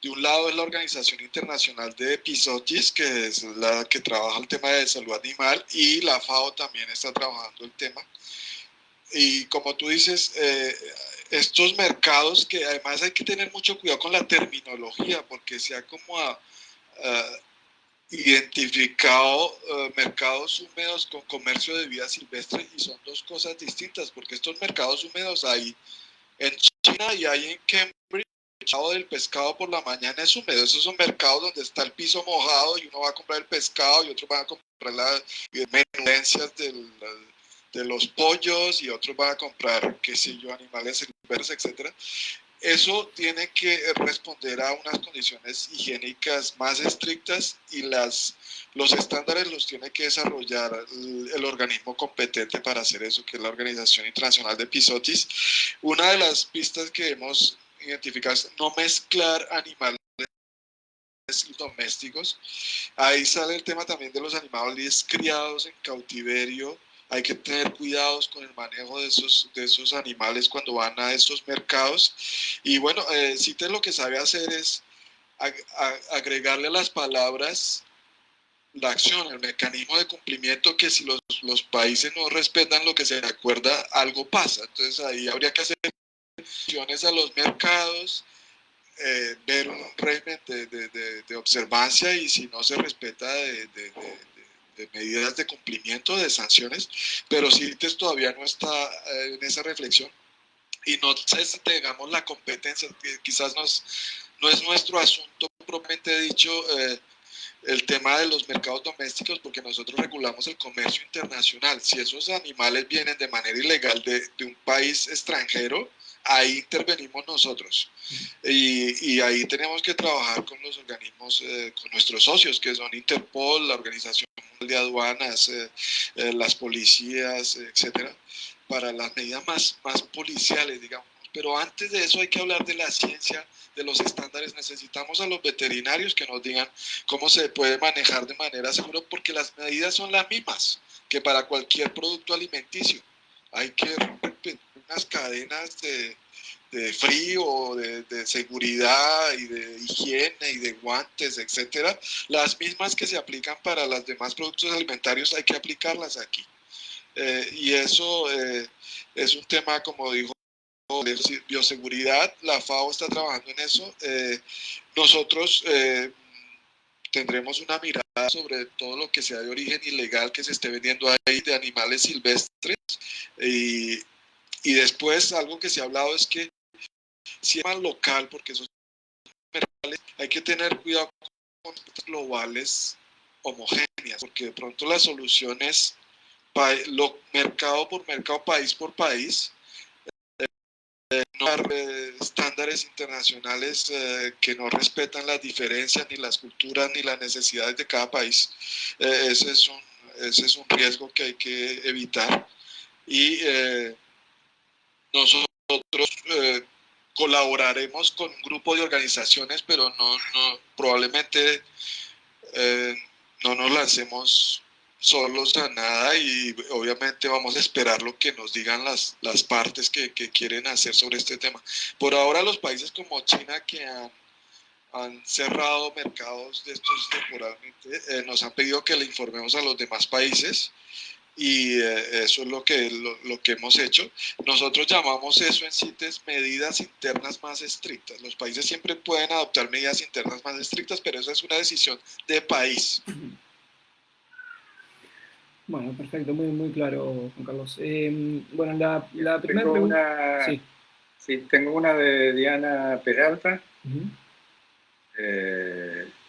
de un lado es la Organización Internacional de Epizotis, que es la que trabaja el tema de salud animal, y la FAO también está trabajando el tema. Y como tú dices, estos mercados que además hay que tener mucho cuidado con la terminología, porque se ha como identificado mercados húmedos con comercio de vida silvestre y son dos cosas distintas, porque estos mercados húmedos hay en China y hay en Cambridge. El mercado del pescado por la mañana es húmedo. Esos son mercados donde está el piso mojado y uno va a comprar el pescado y otros van a comprar las menudencias de los pollos y otros van a comprar, qué sé yo, animales silvestres, etcétera. Eso tiene que responder a unas condiciones higiénicas más estrictas y los estándares los tiene que desarrollar el organismo competente para hacer eso, que es la Organización Internacional de Epizotis. Una de las pistas que hemos identificado es no mezclar animales domésticos. Ahí sale el tema también de los animales criados en cautiverio hay que tener cuidados con el manejo de esos animales cuando van a estos mercados. Y bueno, CITES lo que sabe hacer es agregarle a las palabras la acción, el mecanismo de cumplimiento, que si los países no respetan lo que se acuerda, algo pasa. Entonces ahí habría que hacer acciones a los mercados, ver un régimen de observancia, y si no se respeta de medidas de cumplimiento, de sanciones, pero CITES todavía no está en esa reflexión, y no sé si tengamos la competencia, que quizás no es nuestro asunto propiamente dicho, el tema de los mercados domésticos, porque nosotros regulamos el comercio internacional. Si esos animales vienen de manera ilegal de un país extranjero, ahí intervenimos nosotros. Y ahí tenemos que trabajar con los organismos, con nuestros socios, que son Interpol, la Organización Mundial de Aduanas, las policías, etcétera, para las medidas más policiales, digamos. Pero antes de eso hay que hablar de la ciencia, de los estándares. Necesitamos a los veterinarios que nos digan cómo se puede manejar de manera segura, porque las medidas son las mismas que para cualquier producto alimenticio. Hay que respetar unas cadenas de frío, de seguridad y de higiene y de guantes, etcétera. Las mismas que se aplican para los demás productos alimentarios, hay que aplicarlas aquí. Y eso es un tema, como dijo, de bioseguridad. La FAO está trabajando en eso. Nosotros tendremos una mirada sobre todo lo que sea de origen ilegal que se esté vendiendo ahí, de animales silvestres. Y después, algo que se ha hablado es que si es más local, porque esos mercados, hay que tener cuidado con globales homogéneas, porque de pronto la solución es mercado por mercado, país por país, no dar estándares internacionales que no respetan las diferencias, ni las culturas, ni las necesidades de cada país. Ese es un riesgo que hay que evitar. Y nosotros colaboraremos con un grupo de organizaciones, pero probablemente no nos lancemos solos a nada, y obviamente vamos a esperar lo que nos digan las partes que quieren hacer sobre este tema. Por ahora, los países como China, que han cerrado mercados de estos temporalmente, nos han pedido que le informemos a los demás países, y eso es lo que hemos hecho. Nosotros llamamos eso en CITES medidas internas más estrictas. Los países siempre pueden adoptar medidas internas más estrictas, pero esa es una decisión de país. Bueno, perfecto, muy, muy claro, Juan Carlos. Bueno, la primera pregunta... Sí, tengo una de Diana Peralta,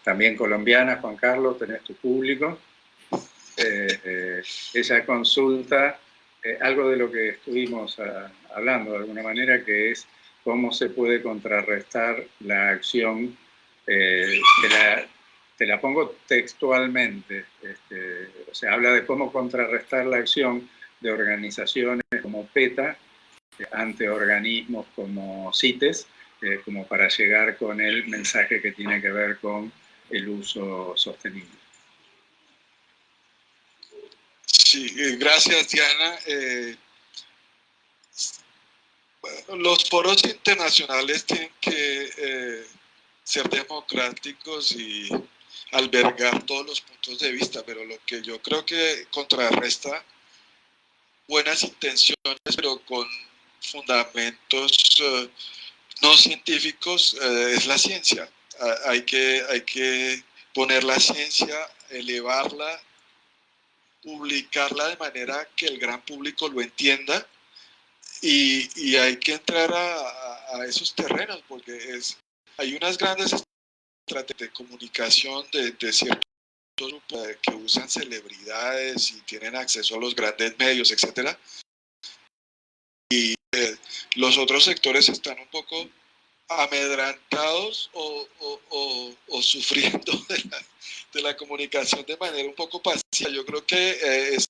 también colombiana. Juan Carlos, tenés tu público. Ella consulta algo de lo que estuvimos hablando de alguna manera, que es cómo se puede contrarrestar la acción. Te la pongo textualmente, o sea, habla de cómo contrarrestar la acción de organizaciones como PETA ante organismos como CITES, como para llegar con el mensaje que tiene que ver con el uso sostenible. Sí, gracias, Diana. Bueno, los foros internacionales tienen que ser democráticos y albergar todos los puntos de vista, pero lo que yo creo que contrarresta buenas intenciones, pero con fundamentos no científicos, es la ciencia. Hay que poner la ciencia, elevarla, publicarla de manera que el gran público lo entienda, y hay que entrar a esos terrenos, porque hay unas grandes estrategias de comunicación de ciertos grupos que usan celebridades y tienen acceso a los grandes medios, etcétera, y los otros sectores están un poco amedrantados o sufriendo de la comunicación de manera un poco pasiva. Yo creo que es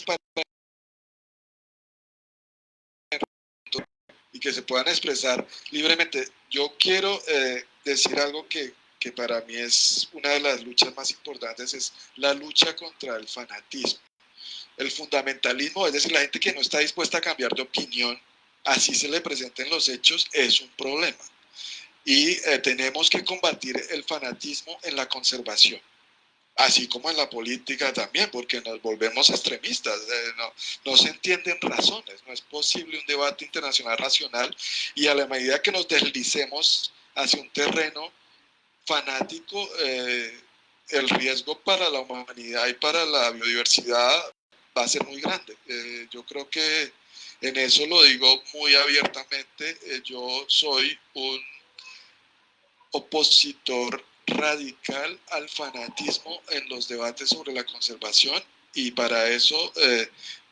para y que se puedan expresar libremente. Yo quiero decir algo que para mí es una de las luchas más importantes, es la lucha contra el fanatismo. El fundamentalismo, es decir, la gente que no está dispuesta a cambiar de opinión, así se le presenten los hechos, es un problema. Y tenemos que combatir el fanatismo en la conservación, así como en la política también, porque nos volvemos extremistas, no se entienden razones, no es posible un debate internacional racional, y a la medida que nos deslicemos hacia un terreno fanático, el riesgo para la humanidad y para la biodiversidad va a ser muy grande. Yo creo que en eso lo digo muy abiertamente. Yo soy un opositor radical al fanatismo en los debates sobre la conservación, y para eso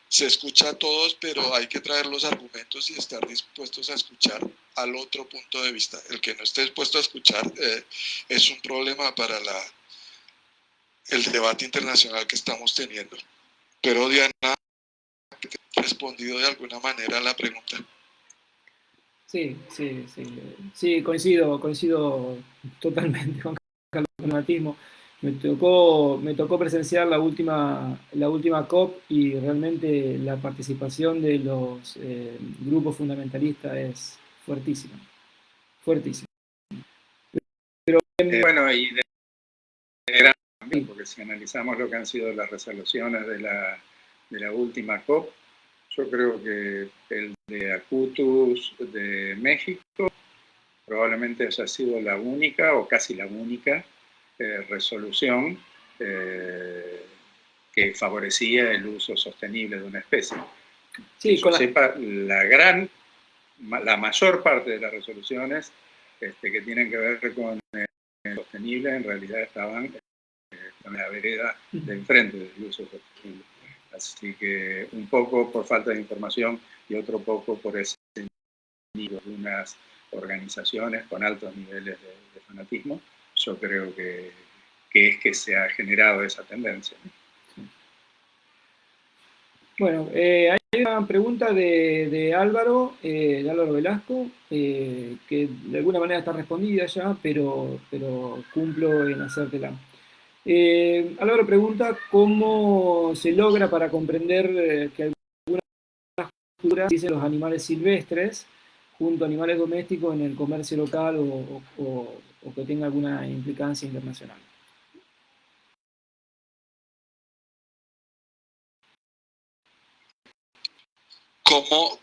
se escucha a todos, pero hay que traer los argumentos y estar dispuestos a escuchar al otro punto de vista. El que no esté dispuesto a escuchar es un problema para el debate internacional que estamos teniendo. Pero Diana, ¿he respondido de alguna manera a la pregunta? Sí, coincido totalmente con el fanatismo. Me tocó presenciar la última COP, y realmente la participación de los grupos fundamentalistas es fuertísima, fuertísima. Bueno, y de gran también, porque si analizamos lo que han sido las resoluciones de la última COP, yo creo que el de Acutus de México probablemente haya sido la única o casi la única resolución que favorecía el uso sostenible de una especie. Sí, que yo sepa, la mayor parte de las resoluciones que tienen que ver con el sostenible en realidad estaban en la vereda de enfrente del uso sostenible. Así que un poco por falta de información y otro poco por ese nivel de unas organizaciones con altos niveles de fanatismo, yo creo que es que se ha generado esa tendencia. Bueno, hay una pregunta de Álvaro Velasco, que de alguna manera está respondida ya, pero cumplo en hacértela. Álvaro pregunta cómo se logra para comprender que algunas culturas dicen los animales silvestres junto a animales domésticos en el comercio local, o que tenga alguna implicancia internacional. ¿Cómo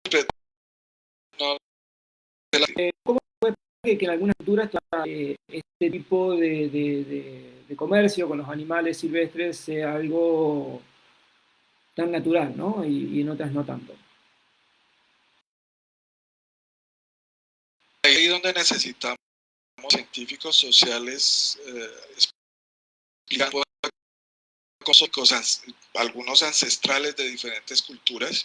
interpretar? ¿Cómo puede ser que en algunas culturas este tipo de comercio con los animales silvestres sea algo tan natural, ¿no? Y en otras no tanto? Ahí donde necesitamos científicos sociales explicando cosas, algunos ancestrales de diferentes culturas,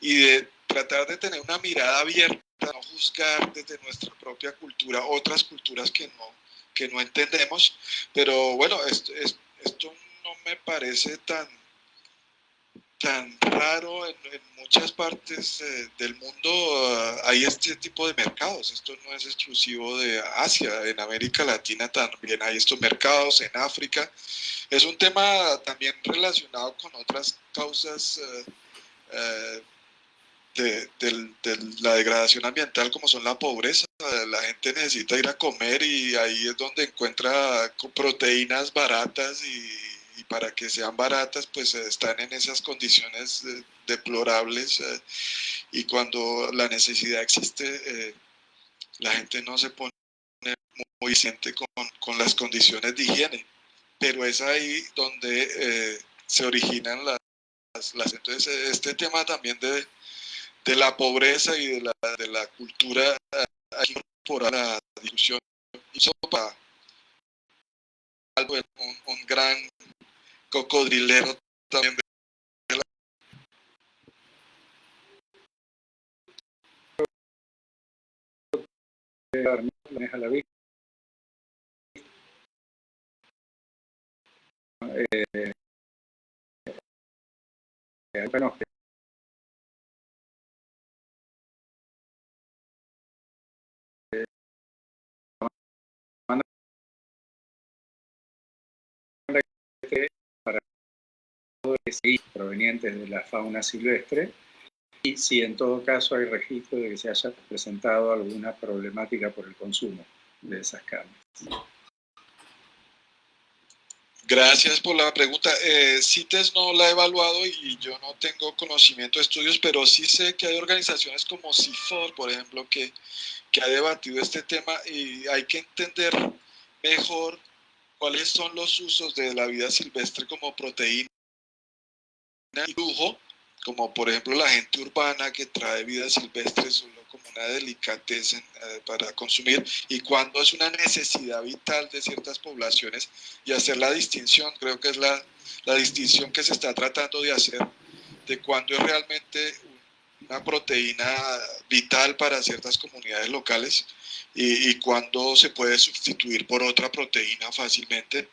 y de tratar de tener una mirada abierta, no juzgar desde nuestra propia cultura otras culturas que no entendemos. Pero bueno, esto no me parece tan raro. En muchas partes del mundo hay este tipo de mercados. Esto no es exclusivo de Asia. En América Latina también hay estos mercados, en África. Es un tema también relacionado con otras causas de la degradación ambiental, como son la pobreza. La gente necesita ir a comer, y ahí es donde encuentra proteínas baratas, y para que sean baratas pues están en esas condiciones deplorables, y cuando la necesidad existe, la gente no se pone muy decente con las condiciones de higiene, pero es ahí donde se originan entonces este tema también de la pobreza y de la cultura aquí por la discusión, hizo para algo un gran cocodrilero también de Maneja la vista. Bueno, para provenientes de la fauna silvestre, y si en todo caso hay registro de que se haya presentado alguna problemática por el consumo de esas carnes. Gracias por la pregunta. CITES no la he evaluado y yo no tengo conocimiento de estudios, pero sí sé que hay organizaciones como CIFOR, por ejemplo, que ha debatido este tema, y hay que entender mejor cuáles son los usos de la vida silvestre como proteína y lujo, como por ejemplo la gente urbana que trae vida silvestre solo como una delicatez para consumir, y cuando es una necesidad vital de ciertas poblaciones, y hacer la distinción. Creo que es la distinción que se está tratando de hacer, de cuando es realmente una proteína vital para ciertas comunidades locales y cuando se puede sustituir por otra proteína fácilmente,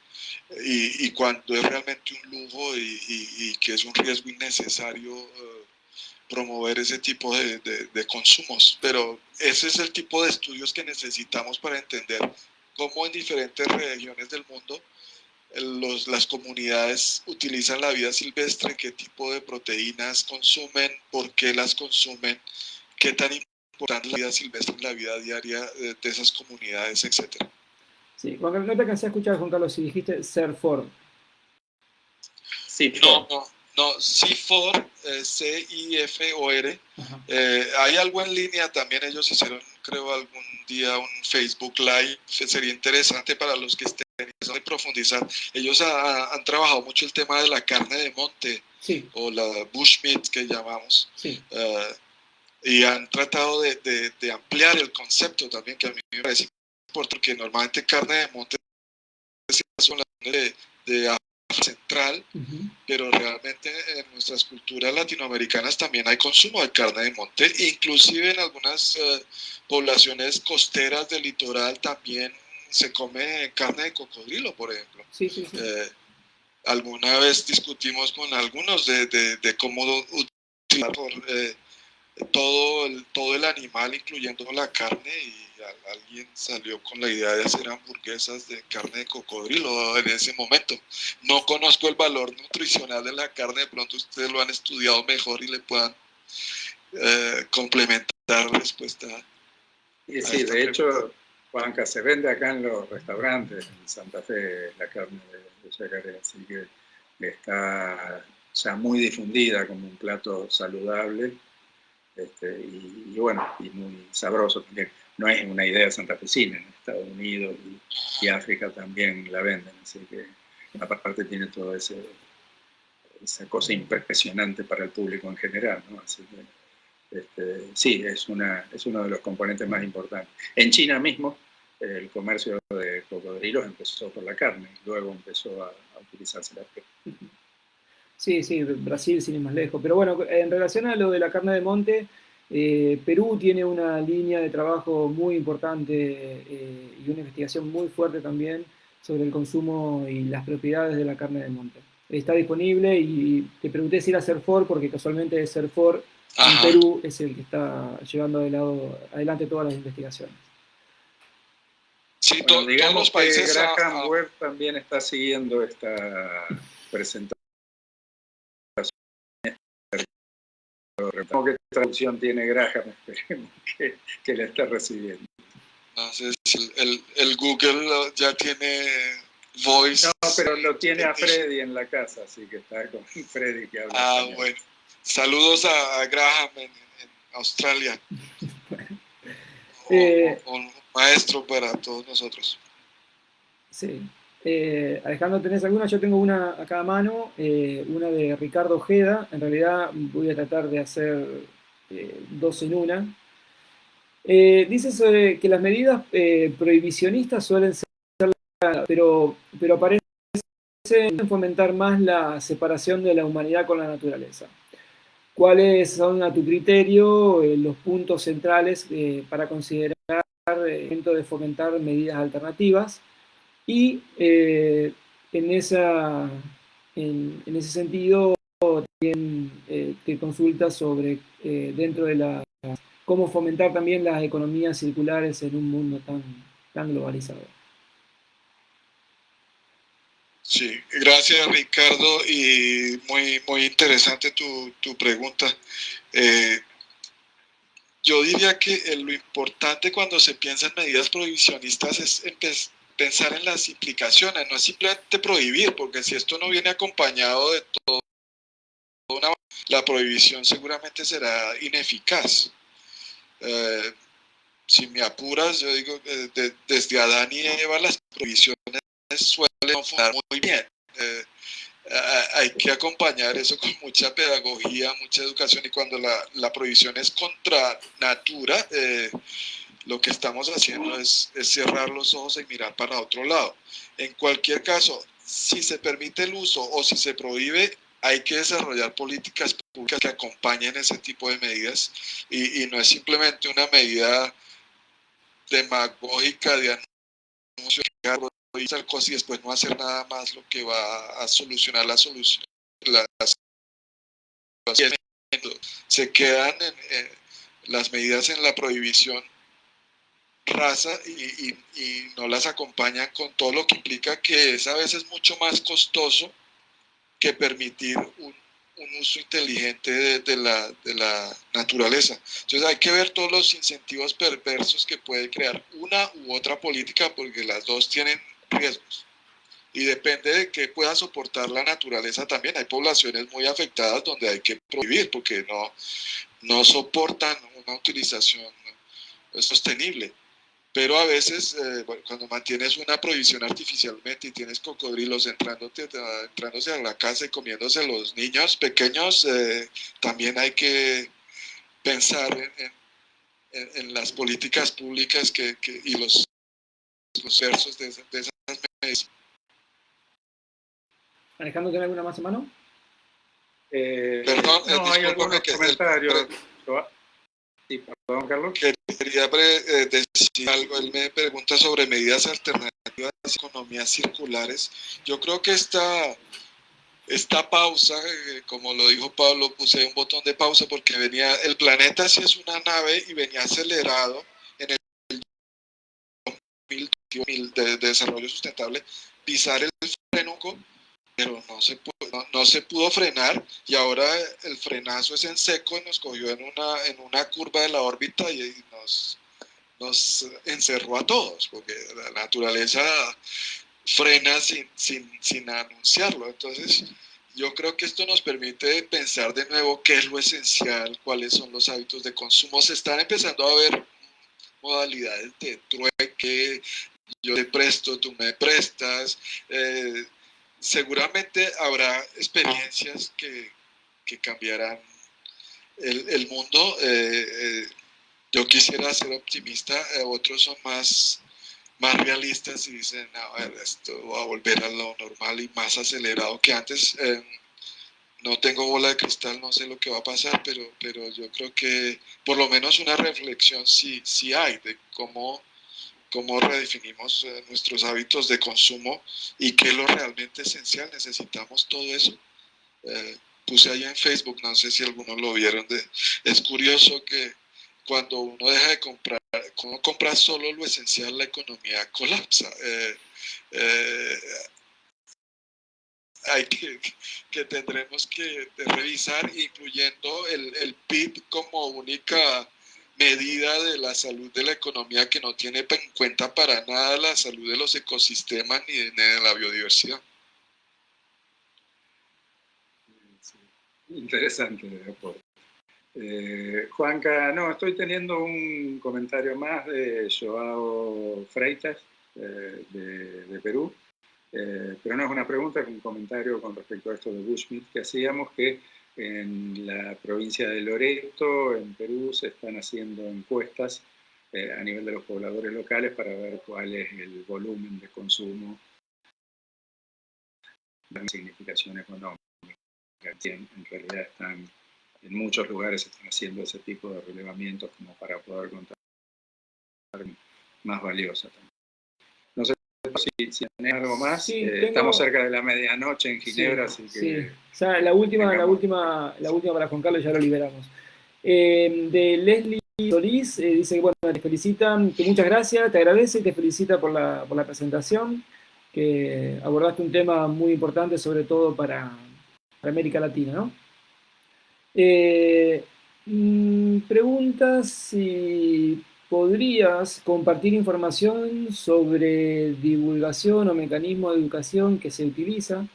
y cuando es realmente un lujo y que es un riesgo innecesario promover ese tipo de consumos. Pero ese es el tipo de estudios que necesitamos para entender cómo en diferentes regiones del mundo las comunidades utilizan la vida silvestre, qué tipo de proteínas consumen, por qué las consumen, qué tan importante es la vida silvestre en la vida diaria de esas comunidades, etc. Sí, Juan Carlos, no te alcancé a escuchar, Juan Carlos, si dijiste CIFOR. No, CIFOR, CIFOR. Hay algo en línea también, ellos hicieron, creo, algún día un Facebook Live, sería interesante para los que estén interesados en profundizar. Ellos han trabajado mucho el tema de la carne de monte, sí, o la bushmeat que llamamos, sí. Y han tratado de ampliar el concepto también, que a mí me parece importante, porque normalmente carne de monte son las de central, pero realmente en nuestras culturas latinoamericanas también hay consumo de carne de monte, inclusive en algunas poblaciones costeras del litoral también se come carne de cocodrilo, por ejemplo. Sí, sí, sí. Alguna vez discutimos con algunos de cómo utilizar todo el animal, incluyendo la carne, y alguien salió con la idea de hacer hamburguesas de carne de cocodrilo en ese momento. No conozco el valor nutricional de la carne, de pronto ustedes lo han estudiado mejor y le puedan complementar la respuesta. Y sí, de hecho, Juanca, se vende acá en los restaurantes, en Santa Fe, la carne de yacaré, así que está ya muy difundida como un plato saludable. Y bueno, y muy sabroso también. No es una idea santafesina, en Estados Unidos y África también la venden, así que aparte tiene toda esa cosa impresionante para el público en general, ¿no? Así que sí, es uno de los componentes más importantes. En China mismo, el comercio de cocodrilos empezó por la carne, y luego empezó a utilizarse la piel. Sí, sí, Brasil sin ir más lejos. Pero bueno, en relación a lo de la carne de monte, Perú tiene una línea de trabajo muy importante y una investigación muy fuerte también sobre el consumo y las propiedades de la carne de monte. Está disponible y te pregunté si era CERFOR porque casualmente CERFOR en Perú es el que está llevando adelante todas las investigaciones. Sí, bueno, digamos todos los países. Que Graham Webb también está siguiendo esta presentación. ¿Qué traducción tiene Graham? Esperemos que la esté recibiendo. No sé si el Google ya tiene voice. No, pero lo tiene a Freddy en la casa, así que está con Freddy que habla español. Bueno. Saludos a Graham en Australia. Un maestro para todos nosotros. Sí. Alejandro, ¿tenés alguna? Yo tengo una acá a mano, una de Ricardo Ojeda. En realidad voy a tratar de hacer dos en una. Dice sobre que las medidas prohibicionistas suelen ser, pero parecen fomentar más la separación de la humanidad con la naturaleza. ¿Cuáles son, a tu criterio, los puntos centrales para considerar el momento de fomentar medidas alternativas? Y en ese sentido, también te consulta sobre dentro de cómo fomentar también las economías circulares en un mundo tan globalizado. Sí, gracias Ricardo, y muy interesante tu pregunta. Yo diría que lo importante cuando se piensa en medidas prohibicionistas es pensar en las implicaciones, no es simplemente prohibir, porque si esto no viene acompañado de toda la prohibición seguramente será ineficaz. Si me apuras, yo digo, desde Adán y Eva las prohibiciones suelen funcionar muy bien. Hay que acompañar eso con mucha pedagogía, mucha educación, y cuando la prohibición es contra natura, lo que estamos haciendo es cerrar los ojos y mirar para otro lado. En cualquier caso, si se permite el uso o si se prohíbe, hay que desarrollar políticas públicas que acompañen ese tipo de medidas, y no es simplemente una medida demagógica de anuncio y tal cosa y después no hacer nada más, lo que va a solucionar la solución. Se quedan las medidas en la prohibición rasa y no las acompañan con todo lo que implica, que es a veces mucho más costoso que permitir un uso inteligente de la naturaleza. Entonces hay que ver todos los incentivos perversos que puede crear una u otra política, porque las dos tienen riesgos. Y depende de qué pueda soportar la naturaleza también. Hay poblaciones muy afectadas donde hay que prohibir porque no soportan una utilización sostenible. Pero a veces, cuando mantienes una prohibición artificialmente y tienes cocodrilos entrándose a la casa y comiéndose a los niños pequeños, también hay que pensar en las políticas públicas y los versos de esas medidas. Alejandro, ¿tiene alguna más a mano? Perdón, no, hay algunos comentarios. Sí, perdón, Carlos. Quería decir algo. Él me pregunta sobre medidas alternativas a las economías circulares. Yo creo que esta pausa, como lo dijo Pablo, puse un botón de pausa porque el planeta sí es una nave y venía acelerado en el 2000 de desarrollo sustentable, pisar el freno, pero no se pudo frenar, y ahora el frenazo es en seco y nos cogió en una curva de la órbita y nos encerró a todos, porque la naturaleza frena sin anunciarlo. Entonces, yo creo que esto nos permite pensar de nuevo qué es lo esencial, cuáles son los hábitos de consumo. Se están empezando a ver modalidades de trueque, yo te presto, tú me prestas. Seguramente habrá experiencias que cambiarán el mundo. Yo quisiera ser optimista, otros son más realistas y dicen, a ver, esto va a volver a lo normal y más acelerado que antes. No tengo bola de cristal, no sé lo que va a pasar, pero yo creo que por lo menos una reflexión sí hay de cómo redefinimos nuestros hábitos de consumo y qué es lo realmente esencial. Necesitamos todo eso. Puse ahí en Facebook, no sé si algunos lo vieron, es curioso que cuando uno deja de comprar, cuando compra solo lo esencial, la economía colapsa. Hay que tendremos que revisar, incluyendo el PIB como única medida de la salud de la economía, que no tiene en cuenta para nada la salud de los ecosistemas ni de la biodiversidad. Sí. Interesante, de acuerdo. Juanca, no, estoy teniendo un comentario más de Joao Freitas, de Perú, pero no es una pregunta, es un comentario con respecto a esto de Bushmeat que hacíamos, que en la provincia de Loreto, en Perú, se están haciendo encuestas a nivel de los pobladores locales para ver cuál es el volumen de consumo, la significación económica. En realidad en muchos lugares se están haciendo ese tipo de relevamientos como para poder contar más valiosa también. No sé si tenés algo más. Sí, estamos cerca de la medianoche en Ginebra, sí, así que... Sí. O sea, la última para Juan Carlos ya lo liberamos. De Leslie Solís, dice que bueno, te felicitan, que muchas gracias, te agradece y te felicita por la presentación, que abordaste un tema muy importante, sobre todo para América Latina, ¿no? Preguntas si podrías compartir información sobre divulgación o mecanismo de educación que se utiliza,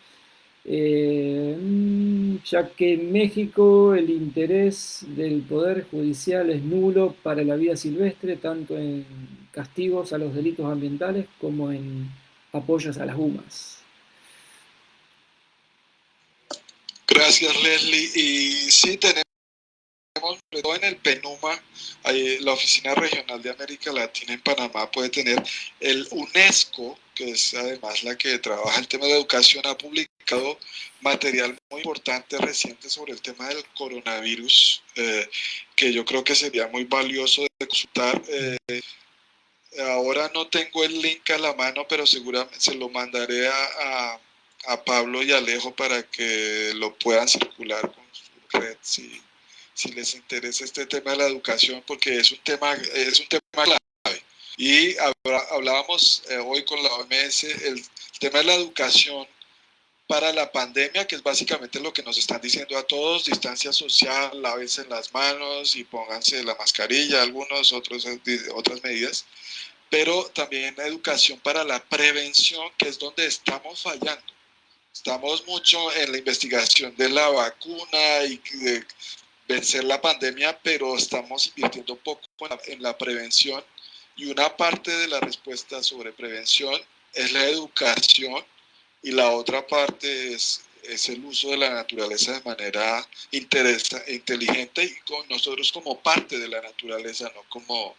ya que en México el interés del Poder Judicial es nulo para la vida silvestre, tanto en castigos a los delitos ambientales como en apoyos a las UMAS. Gracias, Leslie. Y sí, tenemos en el PENUMA, la Oficina Regional de América Latina en Panamá puede tener el UNESCO, que es además la que trabaja el tema de educación, ha publicado material muy importante reciente sobre el tema del coronavirus, que yo creo que sería muy valioso de consultar. Ahora no tengo el link a la mano, pero seguramente se lo mandaré a Pablo y Alejo para que lo puedan circular con su red, si les interesa este tema de la educación, porque es un tema clave. Y hablábamos hoy con la OMS, el tema de la educación para la pandemia, que es básicamente lo que nos están diciendo a todos: distancia social, lávense las manos y pónganse la mascarilla, algunos otras medidas, pero también educación para la prevención, que es donde estamos fallando. Estamos mucho en la investigación de la vacuna y de vencer la pandemia, pero estamos invirtiendo poco en la prevención, y una parte de la respuesta sobre prevención es la educación, y la otra parte es el uso de la naturaleza de manera inteligente, y con nosotros como parte de la naturaleza, no como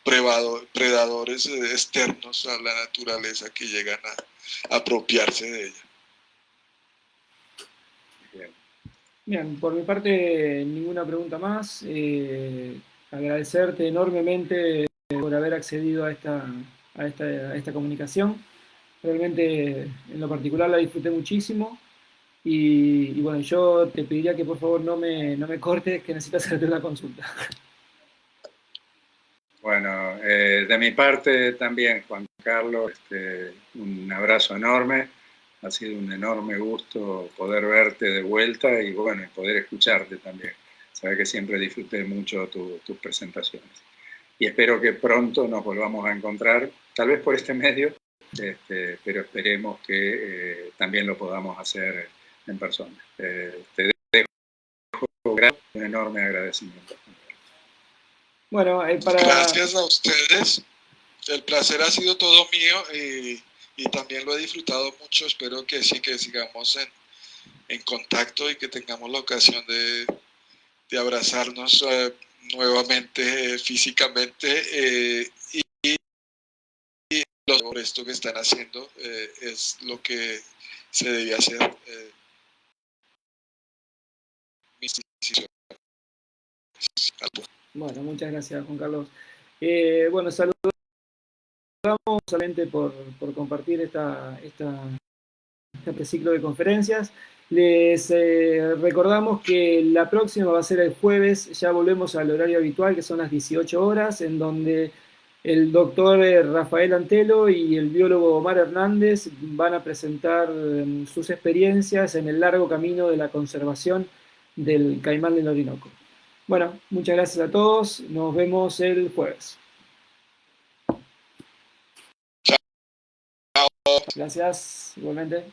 predadores externos a la naturaleza que llegan a apropiarse de ella. Bien, por mi parte ninguna pregunta más. Agradecerte enormemente por haber accedido a esta comunicación. Realmente en lo particular la disfruté muchísimo y bueno, yo te pediría que por favor no me cortes, que necesito hacerte una consulta. Bueno, de mi parte también, Juan Carlos, un abrazo enorme. Ha sido un enorme gusto poder verte de vuelta y bueno, poder escucharte también. Sabes que siempre disfruté mucho tus presentaciones. Y espero que pronto nos volvamos a encontrar, tal vez por este medio, pero esperemos que también lo podamos hacer en persona. Te dejo un enorme agradecimiento. Bueno, Gracias a ustedes. El placer ha sido todo mío, y también lo he disfrutado mucho. Espero que sí, que sigamos en contacto y que tengamos la ocasión de abrazarnos nuevamente físicamente, y por esto que están haciendo es lo que se debía hacer. Bueno, muchas gracias, Juan Carlos. Bueno, saludamos solamente por compartir este ciclo de conferencias. Les recordamos que la próxima va a ser el jueves, ya volvemos al horario habitual, que son las 18 horas, en donde el doctor Rafael Antelo y el biólogo Omar Hernández van a presentar sus experiencias en el largo camino de la conservación del caimán del Orinoco. Bueno, muchas gracias a todos, nos vemos el jueves. Gracias, igualmente.